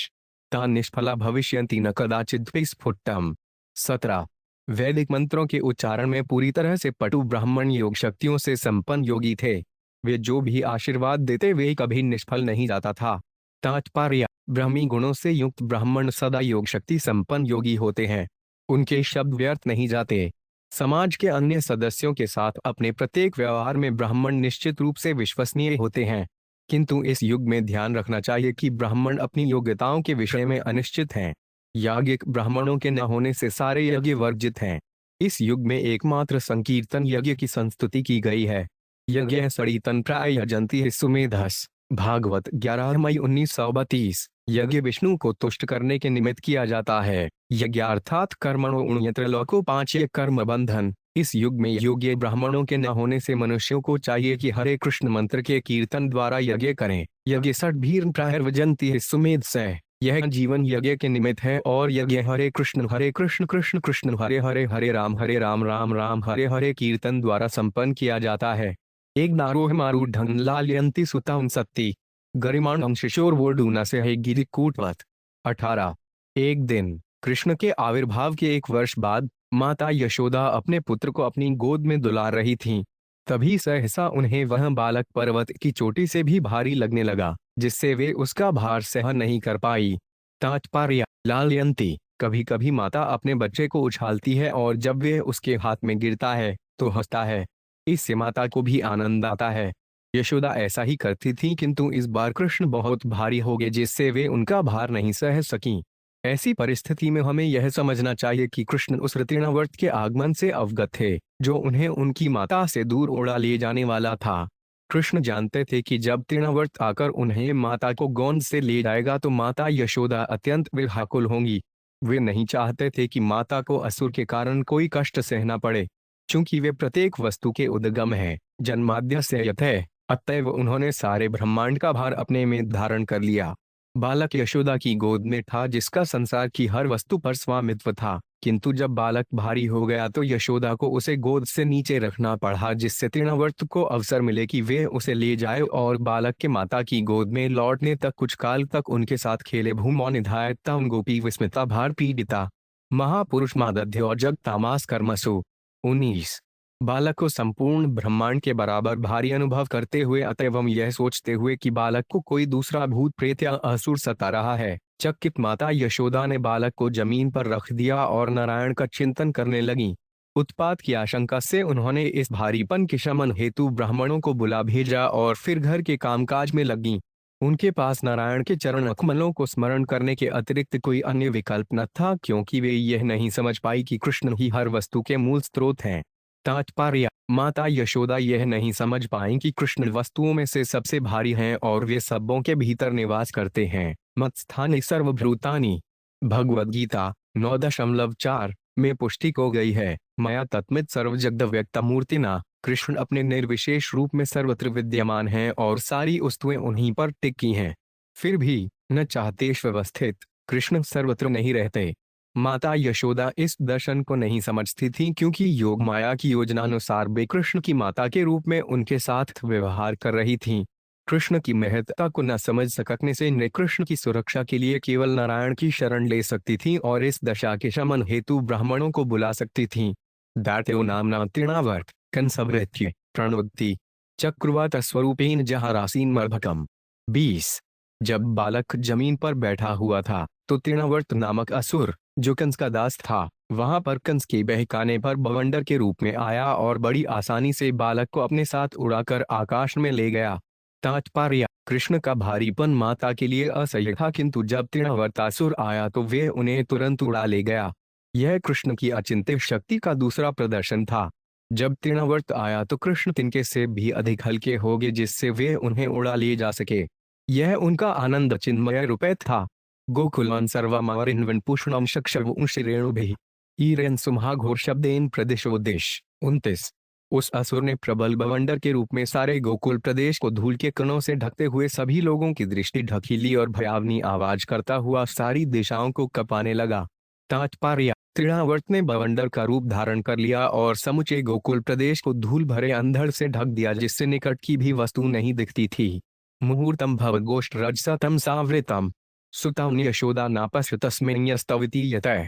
ता निष्फला भविष्यन्ति न कदाचित् स्फुटम। 17 वैदिक मंत्रों के उच्चारण में पूरी तरह से पटु ब्राह्मण योग शक्तियों से संपन्न योगी थे। वे जो भी आशीर्वाद देते वे कभी निष्फल नहीं जाता था। तात्पर्य: ब्राह्मी गुणों से युक्त ब्राह्मण सदा योग शक्ति संपन्न योगी होते हैं। उनके शब्द व्यर्थ नहीं जाते। समाज के अन्य सदस्यों के साथ अपने प्रत्येक व्यवहार में ब्राह्मण निश्चित रूप से विश्वसनीय होते हैं, किंतु इस युग में ध्यान रखना चाहिए कि ब्राह्मण अपनी योग्यताओं के विषय में अनिश्चित हैं। याज्ञिक ब्राह्मणों के न होने से सारे यज्ञ वर्जित हैं। इस युग में एकमात्र संकीर्तन यज्ञ की संस्तुति की गई है। यज्ञ सड़ीतन प्राय यजंती सुमेधस। भागवत 11 मई 1932। यज्ञ विष्णु को तुष्ट करने के निमित्त किया जाता है। यज्ञ अर्थात कर्मणो उण्यत्र लोको 5 कर्म बंधन। इस युग में योग्य ब्राह्मणों के न होने से मनुष्यों को चाहिए कि हरे कृष्ण मंत्र के कीर्तन द्वारा यज्ञ करें। यज्ञ सठ भीर प्रायर्वजंती सुमेध से। यह जीवन यज्ञ के निमित्त है और यज्ञ हरे कृष्ण कृष्ण कृष्ण हरे हरे हरे राम राम राम हरे हरे कीर्तन द्वारा संपन्न किया जाता है। एक नारोह मारूढ़ लालयंती सुता सत्ती गरिमाण शिशोर वोडूना से है गिरी कूटवत। 18 एक दिन कृष्ण के आविर्भाव के 1 वर्ष बाद माता यशोदा अपने पुत्र को अपनी गोद में दुलार रही थीं। तभी सहसा उन्हें वह बालक पर्वत की चोटी से भी भारी लगने लगा, जिससे वे उसका भार सहन नहीं कर पाई। तात्पर्य: लालयंती कभी कभी माता अपने बच्चे को उछालती है और जब वे उसके हाथ में गिरता है तो हंसता है। इससे माता को भी आनंद आता है। यशोदा ऐसा ही करती थी, किंतु इस बार कृष्ण बहुत भारी हो गए, जिससे वे उनका भार नहीं सह सकीं। ऐसी परिस्थिति में हमें यह समझना चाहिए कि कृष्ण उस तृणावर्त के आगमन से अवगत थे, जो उन्हें उनकी माता से दूर उड़ा ले जाने वाला था। कृष्ण जानते थे कि जब तृणावर्त आकर उन्हें माता को गोद से ले जाएगा तो माता यशोदा अत्यंत व्याकुल होंगी। वे नहीं चाहते थे कि माता को असुर के कारण कोई कष्ट सहना पड़े। चूंकि वे प्रत्येक वस्तु के उद्गम हैं, जन्माद्य से यतः, अतएव उन्होंने सारे ब्रह्मांड का भार अपने में धारण कर लिया। बालक यशोदा की गोद में था जिसका संसार की हर वस्तु पर स्वामित्व था, किंतु जब बालक भारी हो गया तो यशोदा को उसे गोद से नीचे रखना पड़ा जिससे तृणावर्त को अवसर मिले कि वे उसे ले जाए और बालक के माता की गोद में लौटने तक कुछ काल तक उनके साथ खेले। भूमौ निधायता गोपी विस्मिता भार पीड़िता महापुरुष मादध्य और जग तामास कर्मसु। 19 बालक को संपूर्ण ब्रह्मांड के बराबर भारी अनुभव करते हुए अतएव यह सोचते हुए कि बालक को कोई दूसरा भूत प्रेत या असुर सता रहा है, चकित माता यशोदा ने बालक को जमीन पर रख दिया और नारायण का चिंतन करने लगी। उत्पात की आशंका से उन्होंने इस भारीपन के शमन हेतु ब्राह्मणों को बुला भेजा और फिर घर के कामकाज में लगी। उनके पास नारायण के चरण कमलों को स्मरण करने के अतिरिक्त कोई अन्य विकल्प न था, क्योंकि वे यह नहीं समझ पाई कि कृष्ण ही हर वस्तु के मूल स्रोत हैं। तात्पर्य, माता यशोदा यह नहीं समझ पाई कि कृष्ण वस्तुओं में से सबसे भारी हैं और वे सबों के भीतर निवास करते हैं। मत्स्थानि सर्वभूतानि भगवद गीता 9.4 में पुष्टि को गई है। मया तत्मित सर्वजगद व्यक्त मूर्तिना, कृष्ण अपने निर्विशेष रूप में सर्वत्र विद्यमान हैं और सारी वस्तुएं उन्हीं पर टिकी हैं। फिर भी न चाहते व्यवस्थित कृष्ण सर्वत्र नहीं रहते। माता यशोदा इस दर्शन को नहीं समझती थी, क्योंकि योग माया की योजना अनुसार वे कृष्ण की माता के रूप में उनके साथ व्यवहार कर रही थीं। कृष्ण की महत्ता को न समझ सकने से वे कृष्ण की सुरक्षा के लिए केवल नारायण की शरण ले सकती थीं और इस दशा के शमन हेतु ब्राह्मणों को बुला सकती थीं। दार्त्यो नामना तृणावर्त कंसवृत्य प्रणोत्ति चक्रवात स्वरूपेण जहारासीन मर्भकम। 20 जब बालक जमीन पर बैठा हुआ था तो तृणावर्त नामक असुर, जो कंस का दास था, वहां पर कंस के बहकाने पर बवंडर के रूप में आया और बड़ी आसानी से बालक को अपने साथ उड़ाकर आकाश में ले गया। तात्पर्य, कृष्ण का भारीपन माता के लिए असह्य था, किंतु जब तृणावर्तासुर आया तो वे उन्हें तुरंत उड़ा ले गया। यह कृष्ण की अचिंत्य शक्ति का दूसरा प्रदर्शन था। जब तृणावर्त आया तो कृष्ण तिनके से भी अधिक हल्के हो गए, जिससे वे उन्हें उड़ा ले जा सके। यह उनका आनंद चिन्मय रूपे था। गोकुलान सर्वमावरिन्वन पुष्णम शक्षवंशिरेणुभिः ईरेन सुमहाघोर शब्देन प्रदिशोदेश। 29 उस असुर ने प्रबल बवंडर के रूप में सारे गोकुल प्रदेश को धूल के कणों से ढकते हुए सभी लोगों की दृष्टि ढकीली और भयावनी आवाज करता हुआ सारी दिशाओं को कपाने लगा। तात्पर्य, तृणावर्त ने बवंडर का रूप धारण कर लिया और समूचे गोकुल प्रदेश को धूल भरे अंधड़ से ढक दिया, जिससे निकट की भी वस्तु नहीं दिखती थी। मुहूर्तम भवगोष्ठ रजसतम सावृतम सुतम यशोदा नापस तस्मिन्यस्तविति यतः।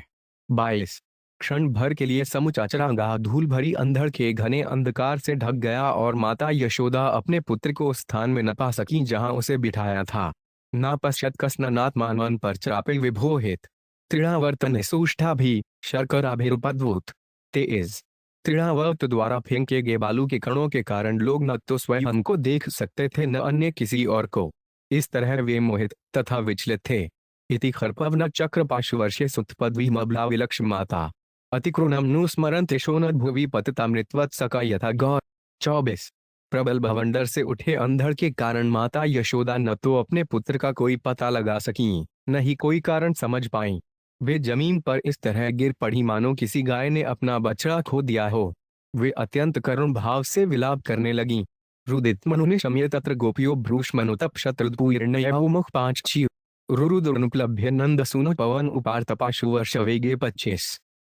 22 क्षण भर के लिए समूचा चरागाह धूल भरी अंधड़ के घने अंधकार से ढक गया और माता यशोदा अपने पुत्र को स्थान में न पा सकी जहां उसे बिठाया था। नापश्यत कसनात्मान पर चापे विभोहित तृणावर्तन सूष्ठा भी शर्कराभिरुपद्भुत। 23 तृणावर्त द्वारा फेंके गए बालू के कणों के कारण लोग न तो स्वयं को देख सकते थे, न अन्य किसी और को। इस तरह वे मोहित तथा विचलित थे। इति खर्पवन चक्र पाशुवर्षे सुतपद्वी मबला विलक्ष माता अतिक्रोनम नु स्मरन्ते शोनद्भुवि पतितामृतवत् सका यथा गौर। 24 प्रबल भवंडर से उठे अंधड़ के कारण माता यशोदा न तो अपने पुत्र का कोई पता लगा सकीं, न ही कोई कारण समझ पाईं। वे जमीन पर इस तरह गिर पड़ी मानो किसी गाय ने अपना बछड़ा खो दिया हो। वे अत्यंत करुण भाव से विलाप करने लगीं। रुदित मनुनि शम्य तत्र गोपियो भ्रूष्मनुतप शत्रुद्भूर्णयमुख 5 रुरुदुर्नुप्लभ्य नंद सुनो पवन उपार्तपाशु वर्ष वेगे 25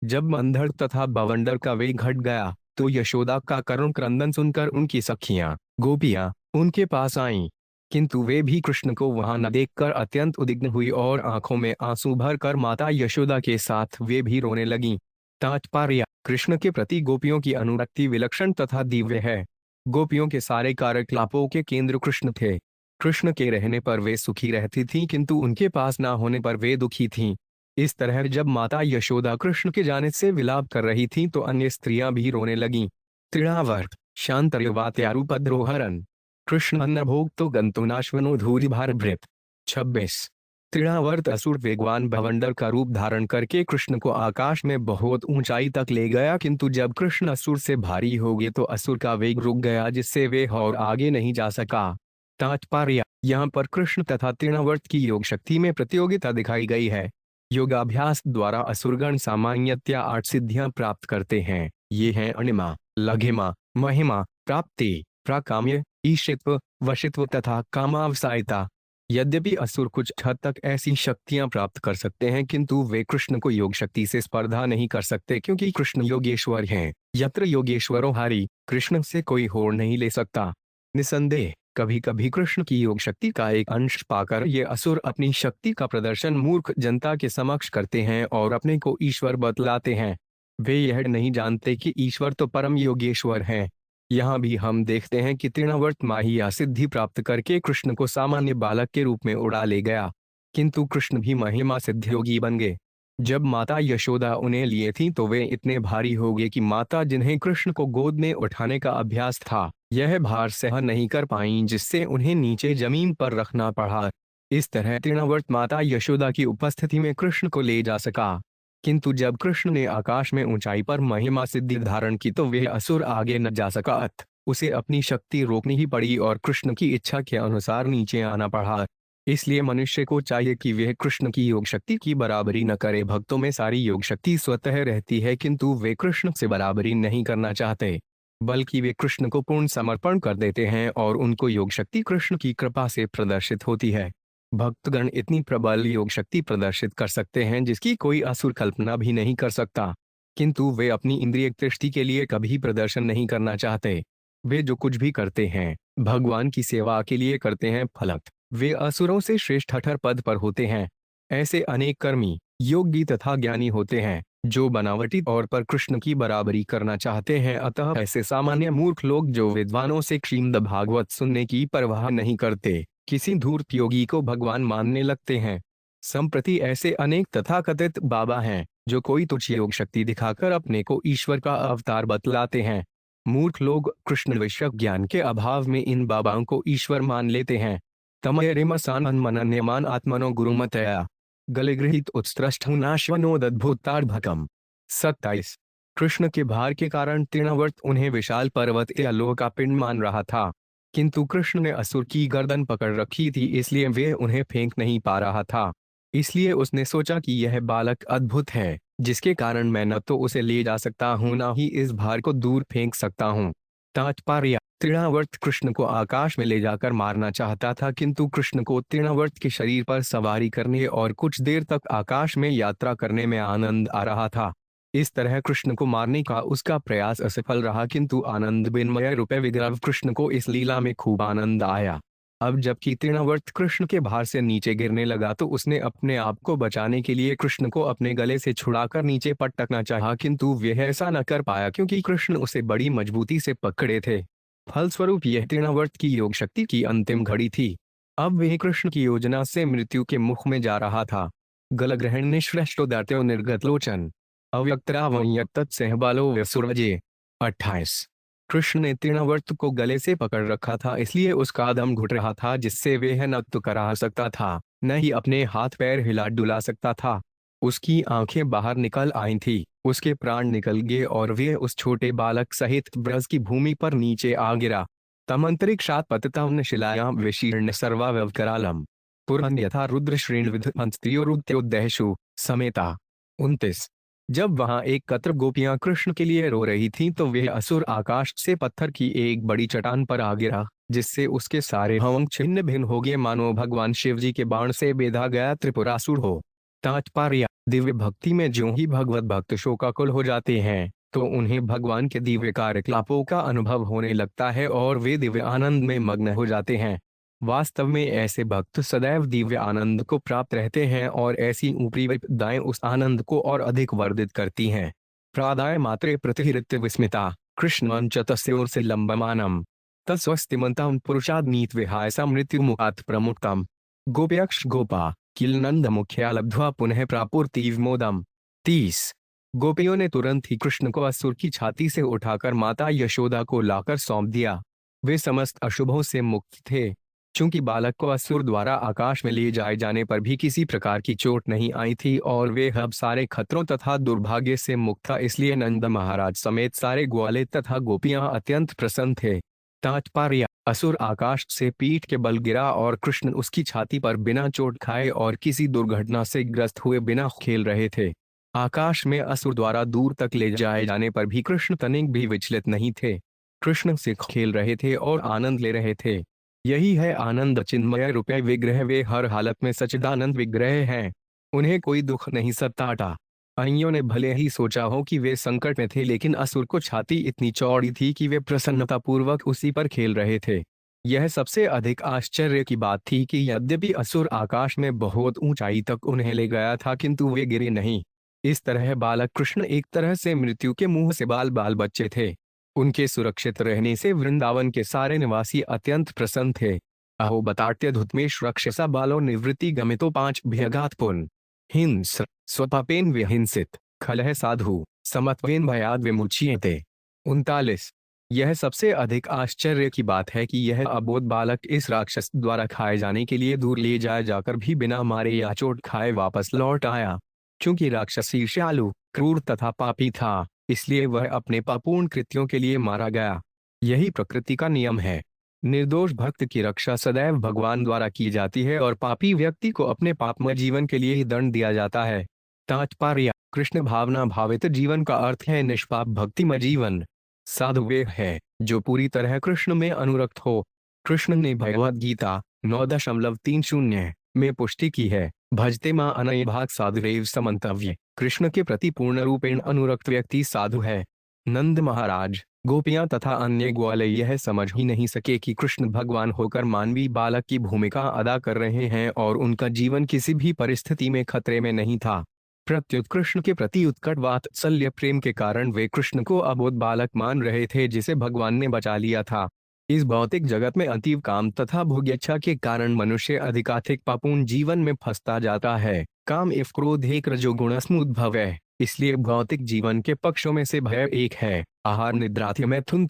जब अंधड़ तथा बवंडर का वेग घट गया तो यशोदा का करुण क्रंदन सुनकर उनकी सखियां गोपियां उनके पास आईं, किंतु वे भी कृष्ण को वहां न देखकर अत्यंत उद्विग्न हुई और आंखों में आंसू भरकर माता यशोदा के साथ वे भी रोने लगीं। तात्पर्य, कृष्ण के प्रति गोपियों की अनुरक्ति विलक्षण तथा दिव्य है। गोपियों के सारे कार्यकलापों के केंद्र कृष्ण थे। कृष्ण के रहने पर वे सुखी रहती थीं, किंतु उनके पास न होने पर वे दुखी थीं। इस तरह जब माता यशोदा कृष्ण के जाने से विलाप कर रही थीं तो अन्य स्त्रियां भी रोने लगीं। तृणावर्त शांतर्यवात्यारूपद्रोहरन कृष्ण अन्नभोग तो गंतुनाश्वनो धूरि भारभृत। 26 तृणावर्त असुर वेगवान भवंडर का रूप धारण करके कृष्ण को आकाश में बहुत ऊंचाई तक ले गया, किंतु जब कृष्ण असुर से भारी हो गए तो असुर का वेग रुक गया, जिससे वे और आगे नहीं जा सका। तात्पर्य, यहाँ पर कृष्ण तथा तृणावर्त की योग शक्ति में प्रतियोगिता दिखाई गई है। योगाभ्यास द्वारा असुरगण सामान्यतया 8 सिद्धियां प्राप्त करते हैं। ये हैं अणिमा, लघिमा, महिमा, प्राप्ति, प्राकाम्य, ईशित्व, वशित्व तथा कामावसायता। यद्यपि असुर कुछ हद तक ऐसी शक्तियां प्राप्त कर सकते हैं, किंतु वे कृष्ण को योग शक्ति से स्पर्धा नहीं कर सकते, क्योंकि कृष्ण योगेश्वर हैं। यत्र योगेश्वरो हरि, कृष्ण से कोई होड़ नहीं ले सकता। निसंदेह कभी कभी कृष्ण की योग शक्ति का एक अंश पाकर ये असुर अपनी शक्ति का प्रदर्शन मूर्ख जनता के समक्ष करते हैं और अपने को ईश्वर बतलाते हैं। वे यह नहीं जानते कि ईश्वर तो परम योगेश्वर हैं। यहाँ भी हम देखते हैं कि तृणावर्त माहिया सिद्धि प्राप्त करके कृष्ण को सामान्य बालक के रूप में उड़ा ले गया, किंतु कृष्ण भी महिमा सिद्ध योगी बन गए। जब माता यशोदा उन्हें लिए थी तो वे इतने भारी हो गए कि माता जिन्हें कृष्ण को गोद में उठाने का अभ्यास था, यह भार सहन नहीं कर पाईं, जिससे उन्हें नीचे जमीन पर रखना पड़ा। इस तरह तृणावर्त माता यशोदा की उपस्थिति में कृष्ण को ले जा सका। किंतु जब कृष्ण ने आकाश में ऊंचाई पर महिमा सिद्धि धारण की तो वह असुर आगे न जा सका, उसे अपनी शक्ति रोकनी ही पड़ी और कृष्ण की इच्छा के अनुसार नीचे आना पड़ा। इसलिए मनुष्य को चाहिए कि वह कृष्ण की योग शक्ति की बराबरी न करे। भक्तों में सारी योग शक्ति स्वतः रहती है, किंतु वे कृष्ण से बराबरी नहीं करना चाहते, बल्कि वे कृष्ण को पूर्ण समर्पण कर देते हैं और उनको योग शक्ति कृष्ण की कृपा से प्रदर्शित होती है। भक्तगण इतनी प्रबल योग शक्ति प्रदर्शित कर सकते हैं जिसकी कोई असुर कल्पना भी नहीं कर सकता, किंतु वे अपनी इंद्रिय तृष्टि के लिए कभी प्रदर्शन नहीं करना चाहते। वे जो कुछ भी करते हैं भगवान की सेवा के लिए करते हैं, फलत वे असुरों से श्रेष्ठ हठर पद पर होते हैं। ऐसे अनेक कर्मी योगी तथा ज्ञानी होते हैं जो बनावटी तौर पर कृष्ण की बराबरी करना चाहते हैं। अतः ऐसे सामान्य मूर्ख लोग जो विद्वानों से श्रीमद् भागवत सुनने की परवाह नहीं करते, किसी धूर्त योगी को भगवान मानने लगते हैं। संप्रति ऐसे अनेक तथाकथित बाबा हैं जो कोई तुच्छ योग शक्ति दिखाकर अपने को ईश्वर का अवतार बतलाते हैं। मूर्ख लोग कृष्ण विषयक ज्ञान के अभाव में इन बाबाओं को ईश्वर मान लेते हैं। तमयरिमसान मनन्यमान आत्मनो गुरुमतया गलिगृहीत उत्स्त्रष्टुनाश्वनोदद्भुतार्भकम। 27। कृष्ण के भार के कारण तृणावर्त उन्हें विशाल पर्वत या लोह का पिंड मान रहा था, किंतु कृष्ण ने असुर की गर्दन पकड़ रखी थी, इसलिए वे उन्हें फेंक नहीं पा रहा था। इसलिए उसने सोचा कि यह बालक अद्भुत है, जिसके कारण मैं न तो उसे ले जा सकता हूँ न ही इस भार को दूर फेंक सकता हूँ। तात्पर्य: तृणावर्त कृष्ण को आकाश में ले जाकर मारना चाहता था, किंतु कृष्ण को तृणावर्त के शरीर पर सवारी करने और कुछ देर तक आकाश में यात्रा करने में आनंद आ रहा था। इस तरह कृष्ण को मारने का उसका प्रयास असफल रहा, किंतु आनंद बिन्मय रूपे विग्रह कृष्ण को इस लीला में खूब आनंद आया। अब जबकि तृणावर्त कृष्ण के भार से नीचे गिरने लगा तो उसने अपने आप को बचाने के लिए कृष्ण को अपने गले से छुड़ाकर नीचे पटकना चाहा, किंतु वह ऐसा न कर पाया क्योंकि कृष्ण उसे बड़ी मजबूती से पकड़े थे। फलस्वरूप यह तृणावर्त की योग शक्ति की अंतिम घड़ी थी। अब वह कृष्ण की योजना से मृत्यु के मुख में जा रहा था। गलग्रहण निश्रेष्टोदात्यो निर्गतलोचन अव्यक्तरावण्य तत्सहबालो व्यसुरजे। 28। कृष्ण ने तृणावर्त को गले से पकड़ रखा था, इसलिए उसका दम घुट रहा था, जिससे वह न तो करा सकता था न ही अपने हाथ पैर हिला डुला सकता था। उसकी आंखें बाहर निकल आई थी, उसके प्राण निकल गए और वह उस छोटे बालक सहित ब्रज की भूमि पर नीचे आ गिरा। तमंतरिक्षात् पतितं शिलायां विशीर्ण सर्वावयवकरालम पुरहन यथा रुद्र श्रेणविधहंस्त्रियोरुद्योदेषु समेता। 29। जब वहां एक कत्र गोपियां कृष्ण के लिए रो रही थीं तो वह असुर आकाश से पत्थर की एक बड़ी चट्टान पर आ गिरा, जिससे उसके सारे भवंग छिन्न भिन्न हो गए, मानो भगवान शिवजी के बाण से बेधा गया त्रिपुरासुर हो। तात्पर्य: दिव्य भक्ति में ज्यों ही भगवत भक्त शोकाकुल हो जाते हैं तो उन्हें भगवान के दिव्य कार्यकलापों का अनुभव होने लगता है और वे दिव्य आनंद में मग्न हो जाते हैं। वास्तव में ऐसे भक्त सदैव दिव्य आनंद को प्राप्त रहते हैं और ऐसी ऊपरी विपदाएं उस आनंद को और अधिक वर्धित करती हैं। प्रादाय मात्रे प्रतिहृत्य विस्मिता कृष्ण च तस्योर्से लंबमानम तस्वस्तिमंतां पुरुषादनीत विहाय सा मृत्यु मुखात् प्रमुक्तम गोप्यक्ष गोपा किल नंद मुख्या लब्ध्वा पुनः प्रापुर्तीव मोदम। 30। गोपियों ने तुरंत ही कृष्ण को असुर की छाती से उठाकर माता यशोदा को लाकर सौंप दिया। वे समस्त अशुभों से मुक्त थे। चूंकि बालक को असुर द्वारा आकाश में ले जाए जाने पर भी किसी प्रकार की चोट नहीं आई थी और वे अब सारे खतरों तथा दुर्भाग्य से मुक्त था, इसलिए नंद महाराज समेत सारे ग्वाले तथा गोपियां अत्यंत प्रसन्न थे। तात्पर्य: असुर आकाश से पीठ के बल गिरा और कृष्ण उसकी छाती पर बिना चोट खाए और किसी दुर्घटना से ग्रस्त हुए बिना खेल रहे थे। आकाश में असुर द्वारा दूर तक ले जाए जाने पर भी कृष्ण तनिक भी विचलित नहीं थे। कृष्ण से खेल रहे थे और आनंद ले रहे थे। यही है आनंद चिन्मय रूपे विग्रह, वे हर हालत में सच्चिदानंद विग्रह हैं। उन्हें कोई दुख नहीं सताता। अइयों ने भले ही सोचा हो कि वे संकट में थे, लेकिन असुर को छाती इतनी चौड़ी थी कि वे प्रसन्नतापूर्वक उसी पर खेल रहे थे। यह सबसे अधिक आश्चर्य की बात थी कि यद्यपि असुर आकाश में बहुत ऊंचाई तक उन्हें ले गया था, किंतु वे गिरे नहीं। इस तरह बालक कृष्ण एक तरह से मृत्यु के मुंह से बाल बाल बच्चे थे। उनके सुरक्षित रहने से वृंदावन के सारे निवासी अत्यंत प्रसन्न थे। अहो बताट्य धुतमेश रक्षसा बालो निवृत्ति गमितो पांच भयघात पुन हिंस स्वपापेन विहिंसित खलह साधु समत्वेन भयाद विमुच्यते। 39। यह सबसे अधिक आश्चर्य की बात है कि यह अबोध बालक इस राक्षस द्वारा खाए जाने के लिए दूर ले जाया जाकर भी बिना मारे या चोट खाए वापस लौट आया। क्योंकि राक्षस ईर्ष्यालु, क्रूर तथा पापी था, इसलिए वह अपने पापूर्ण कृत्यों के लिए मारा गया। यही प्रकृति का नियम है। निर्दोष भक्त की रक्षा सदैव भगवान द्वारा की जाती है और पापी व्यक्ति को अपने पापमय जीवन के लिए ही दंड दिया जाता है। तात्पर्य: कृष्ण भावना भावित जीवन का अर्थ है निष्पाप भक्तिमय जीवन। साधु वे है जो पूरी तरह कृष्ण में अनुरक्त हो। कृष्ण ने भगवद गीता 9.30 में पुष्टि की है, भजते मां अनय भाग साधुरेव समन्तव्य। कृष्ण के प्रति पूर्ण रूपेण अनुरक्त व्यक्ति साधु है। नंद महाराज, गोपियां तथा अन्य ग्वाले यह समझ ही नहीं सके कि कृष्ण भगवान होकर मानवी बालक की भूमिका अदा कर रहे हैं और उनका जीवन किसी भी परिस्थिति में खतरे में नहीं था। प्रत्युत कृष्ण के प्रति उत्कट वात्सल्य प्रेम के कारण वे कृष्ण को अबोध बालक मान रहे थे, जिसे भगवान ने बचा लिया था। इस भौतिक जगत में अतीव काम तथा भोग्यच्छा के कारण मनुष्य अधिकाधिक पापूर्ण जीवन में फंसता जाता है। काम एवं क्रोध एक रजोगुणस्मुद्भव है, इसलिए भौतिक जीवन के पक्षों में से भय एक है, आहार निद्राथ्य मैथुन।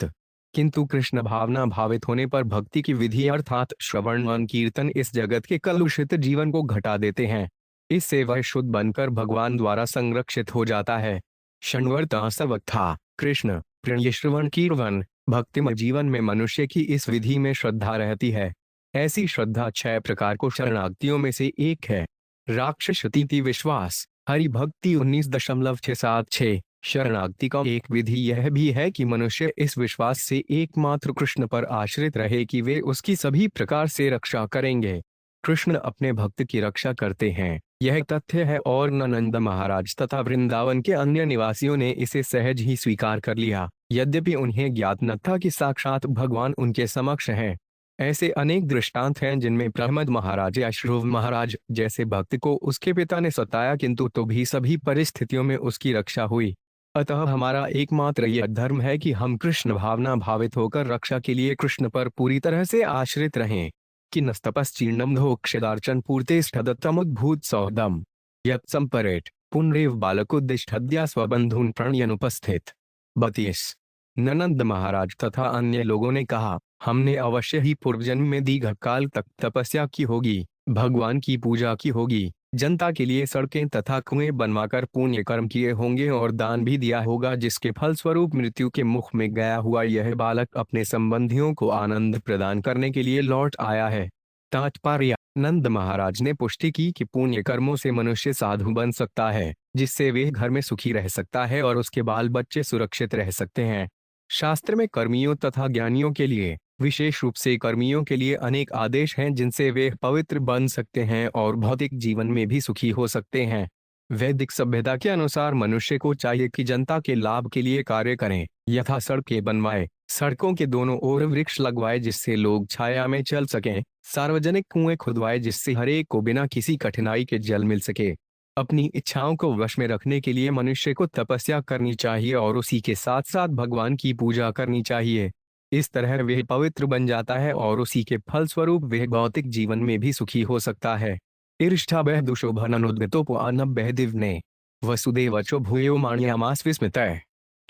किंतु कृष्ण भावना भावित होने पर भक्ति की विधि अर्थात श्रवण वन कीर्तन इस जगत के कलुषित जीवन को घटा देते हैं। इससे वह शुद्ध बनकर भगवान द्वारा संरक्षित हो जाता है। षण्वर्ता सवत्था कृष्ण प्रिय श्रवण कीर्वन। भक्तिमय जीवन में मनुष्य की इस विधि में श्रद्धा रहती है। ऐसी श्रद्धा 6 प्रकार को शरणागतियों में से एक है। राक्षसतीति विश्वास हरि भक्ति 19.676। शरणागति का एक विधि यह भी है कि मनुष्य इस विश्वास से एकमात्र कृष्ण पर आश्रित रहे कि वे उसकी सभी प्रकार से रक्षा करेंगे। कृष्ण अपने भक्त की रक्षा करते हैं, यह तथ्य है और नंद महाराज तथा वृंदावन के अन्य निवासियों ने इसे सहज ही स्वीकार कर लिया, यद्यपि उन्हें ज्ञात न था कि साक्षात भगवान उनके समक्ष हैं। ऐसे अनेक दृष्टांत हैं जिनमें प्रहमद महाराज या श्रुव महाराज जैसे भक्त को उसके पिता ने सताया, किंतु तो भी सभी परिस्थितियों में उसकी रक्षा हुई। अतः हमारा एकमात्र यह धर्म है कि हम कृष्ण भावना भावित होकर रक्षा के लिए कृष्ण पर पूरी तरह से आश्रित रहें। कि नस्तपश्चीर्णम धोक्षदार्चन पूर्तेष्ठदत्तमुद्भूत सौदम यत् संपरेट पुनरेव बालकोद्दिष्टद्या स्वबंधुन प्रणयनुपस्थित। 32। ननंद महाराज तथा अन्य लोगों ने कहा, हमने अवश्य ही पूर्वजन्म में दीर्घकाल तक तपस्या की होगी, भगवान की पूजा की होगी, जनता के लिए सड़कें तथा कुएं बनवाकर पुण्य कर्म किए होंगे और दान भी दिया होगा, जिसके फलस्वरूप मृत्यु के मुख में गया हुआ यह बालक अपने संबंधियों को आनंद प्रदान करने के लिए लौट आया है। तात्पर्य: नंद महाराज ने पुष्टि की कि पुण्य कर्मों से मनुष्य साधु बन सकता है, जिससे वे घर में सुखी रह सकता है और उसके बाल बच्चे सुरक्षित रह सकते हैं। शास्त्र में कर्मियों तथा ज्ञानियों के लिए, विशेष रूप से कर्मियों के लिए अनेक आदेश हैं जिनसे वे पवित्र बन सकते हैं और भौतिक जीवन में भी सुखी हो सकते हैं। वैदिक सभ्यता के अनुसार मनुष्य को चाहिए कि जनता के लाभ के लिए कार्य करें, यथा सड़कें बनवाए, सड़कों के दोनों ओर वृक्ष लगवाए जिससे लोग छाया में चल सकें, सार्वजनिक कुएं खुदवाए जिससे हरेक को बिना किसी कठिनाई के जल मिल सके। अपनी इच्छाओं को वश में रखने के लिए मनुष्य को तपस्या करनी चाहिए और उसी के साथ साथ भगवान की पूजा करनी चाहिए। इस तरह वह पवित्र बन जाता है और उसी के फलस्वरूप वह भौतिक जीवन में भी सुखी हो सकता है। इरिष्ठा बह दुशोभननुद्गतोपआनभ्य दिव्ने वसुदेवचो भूयो माणयामास विस्मितः।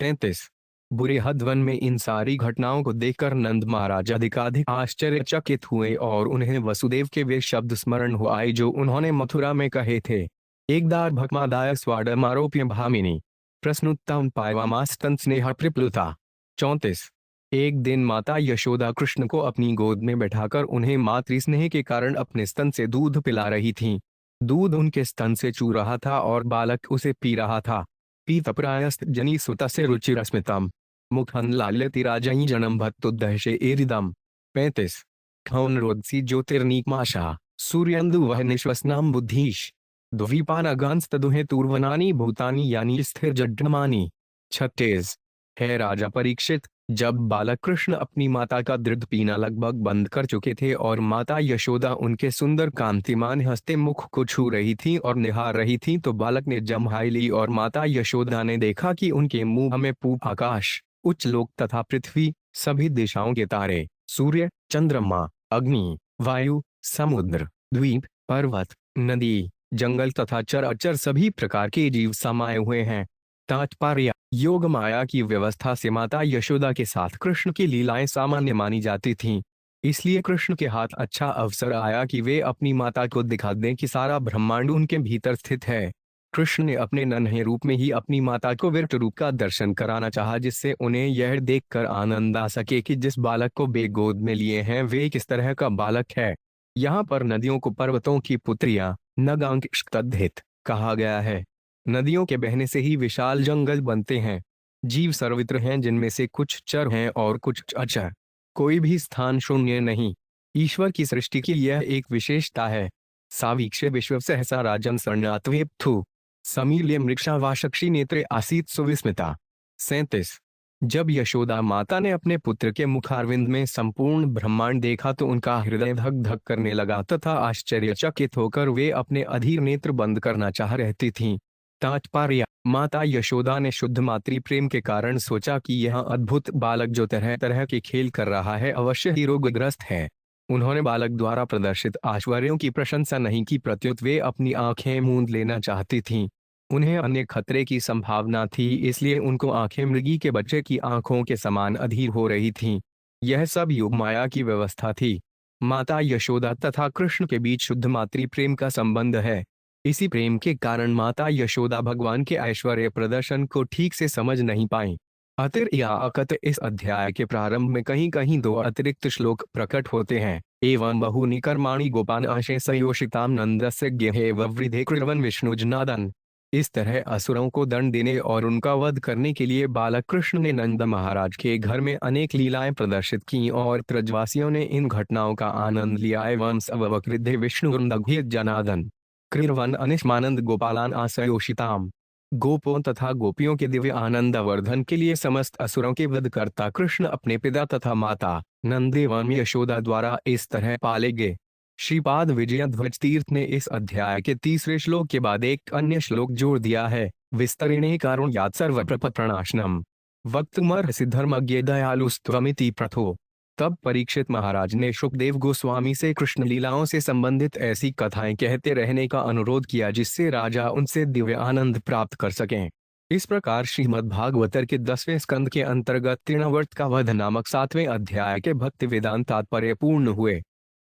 33। बुरे हदवन में इन सारी घटनाओं को देखकर नंद महाराज अधिकाधिक आश्चर्यचकित हुए और उन्हें वसुदेव के वे शब्द स्मरण हो आए जो उन्होंने मथुरा में कहे थे। एकदार भक्मादाय स्वाडमारोप्य भामिनी प्रश्नुत्तम पायवामास्तन स्नेह प्रप्लुता। 34। एक दिन माता यशोदा कृष्ण को अपनी गोद में बैठाकर उन्हें मातृ स्नेह के कारण अपने स्तन से दूध पिला रही थीं। दूध उनके स्तन से चू रहा था और बालक उसे पी रहा था। पीतप्रायस्त जनी सुत से रुचिरस्मितम मुखन लाल्यति राजई जनम भक्तुदहशे एरिदम। 35। खौनरोदसी ज्योतिर्नीकमाशा सूर्यंदु वह निश्वसनाम बुद्धीश द्वीपानागांस्तदुहे तूर्वनानी भूतानी यानी स्थिर जड्डमानी। 36। है राजा परीक्षित, जब बालक कृष्ण अपनी माता का दूध पीना लगभग बंद कर चुके थे और माता यशोदा उनके सुंदर कांतिमान हंसते मुख को छू रही थी और निहार रही थी, तो बालक ने जम्हाई ली और माता यशोदा ने देखा कि उनके मुंह में पूप आकाश, उच्च लोक तथा पृथ्वी, सभी दिशाओं के तारे, सूर्य, चंद्रमा, अग्नि, वायु, समुद्र, द्वीप, पर्वत, नदी, जंगल तथा चराचर सभी प्रकार के जीव समाये हुए हैं। तात्पर्य: योग माया की व्यवस्था से माता यशोदा के साथ कृष्ण की लीलाएं सामान्य मानी जाती थीं। इसलिए कृष्ण के हाथ अच्छा अवसर आया कि वे अपनी माता को दिखा दें कि सारा ब्रह्मांड उनके भीतर स्थित है। कृष्ण ने अपने नन्हे रूप में ही अपनी माता को विराट रूप का दर्शन कराना चाहा, जिससे उन्हें यह देखकर आनंद आ सके कि जिस बालक को वे गोद में लिए हैं वे किस तरह का बालक है। यहाँ पर नदियों को पर्वतों की पुत्रियां नगांकित कहा गया है। नदियों के बहने से ही विशाल जंगल बनते हैं। जीव सर्वत्र हैं, जिनमें से कुछ चर हैं और कुछ अचर। कोई भी स्थान शून्य नहीं। ईश्वर की सृष्टि की यह एक विशेषता है। सावीक्ष्य विश्व सहसा राजन शरणात्वेप्थु समील्य मृक्षा वाशक्षी नेत्रे आसीत सुविस्मिता। 37। जब यशोदा माता ने अपने पुत्र के मुखारविंद में संपूर्ण ब्रह्मांड देखा तो उनका हृदय धक धक करने लगा तथा आश्चर्यचकित होकर वे अपने अधीर नेत्र बंद करना चाह रहती थीं। तात्पर्य: माता यशोदा ने शुद्ध मातृ प्रेम के कारण सोचा कि यह अद्भुत बालक जो तरह तरह के खेल कर रहा है अवश्य ही रोगग्रस्त है। उन्होंने बालक द्वारा प्रदर्शित ऐश्वर्यों की प्रशंसा नहीं की, प्रत्युत वे अपनी आंखें मूंद लेना चाहती थीं। उन्हें अन्य खतरे की संभावना थी, इसलिए उनको आंखें मृगी के बच्चे की आंखों के समान अधीर हो रही थीं। यह सब योग माया की व्यवस्था थी। माता यशोदा तथा कृष्ण के बीच शुद्ध मातृ प्रेम का संबंध है। इसी प्रेम के कारण माता यशोदा भगवान के ऐश्वर्य प्रदर्शन को ठीक से समझ नहीं पाई। अतिर या अकत इस अध्याय के प्रारंभ में कहीं कहीं दो अतिरिक्त श्लोक प्रकट होते हैं। एवं बहुनि कर्माणि गोपान आशे सयोषिताम नंदस्य ज्ञे ववृधे कृर्वन् विष्णुजनादन। इस तरह असुरों को दंड देने और उनका वध करने के लिए बालक कृष्ण ने नंद महाराज के घर में अनेक लीलाएं प्रदर्शित की और ब्रजवासियों ने इन घटनाओं का आनंद लिया। एवं सववकृद्धे विष्णुर्नघ्येत जनादन कृर्वन् अनिष्मानंद गोपालान आसयोषिताम। गोपों तथा गोपियों के दिव्य आनंद वर्धन के लिए समस्त असुरों के वधकर्ता कृष्ण अपने पिता तथा माता नंद एवं यशोदा द्वारा इस तरह पाले गए। श्रीपाद विजयध्वज तीर्थ ने इस अध्याय के तीसरे श्लोक के बाद एक अन्य श्लोक जोड़ दिया है। विस्तरिणे कारुण्यात् सर्वप्रपत्रणाशनम वक्तुमर्हसि धर्मज्ञे दयालुस्त्वमिति प्रथो। तब परीक्षित महाराज ने शुकदेव गोस्वामी से कृष्ण लीलाओं से संबंधित ऐसी कथाएं कहते रहने का अनुरोध किया जिससे राजा उनसे दिव्य आनंद प्राप्त कर सकें। इस प्रकार श्रीमद् भागवतर के 10वें स्कंद के अंतर्गत तृणावर्त का वध नामक 7वें अध्याय के भक्ति वेदांत तात्पर्य पूर्ण हुए।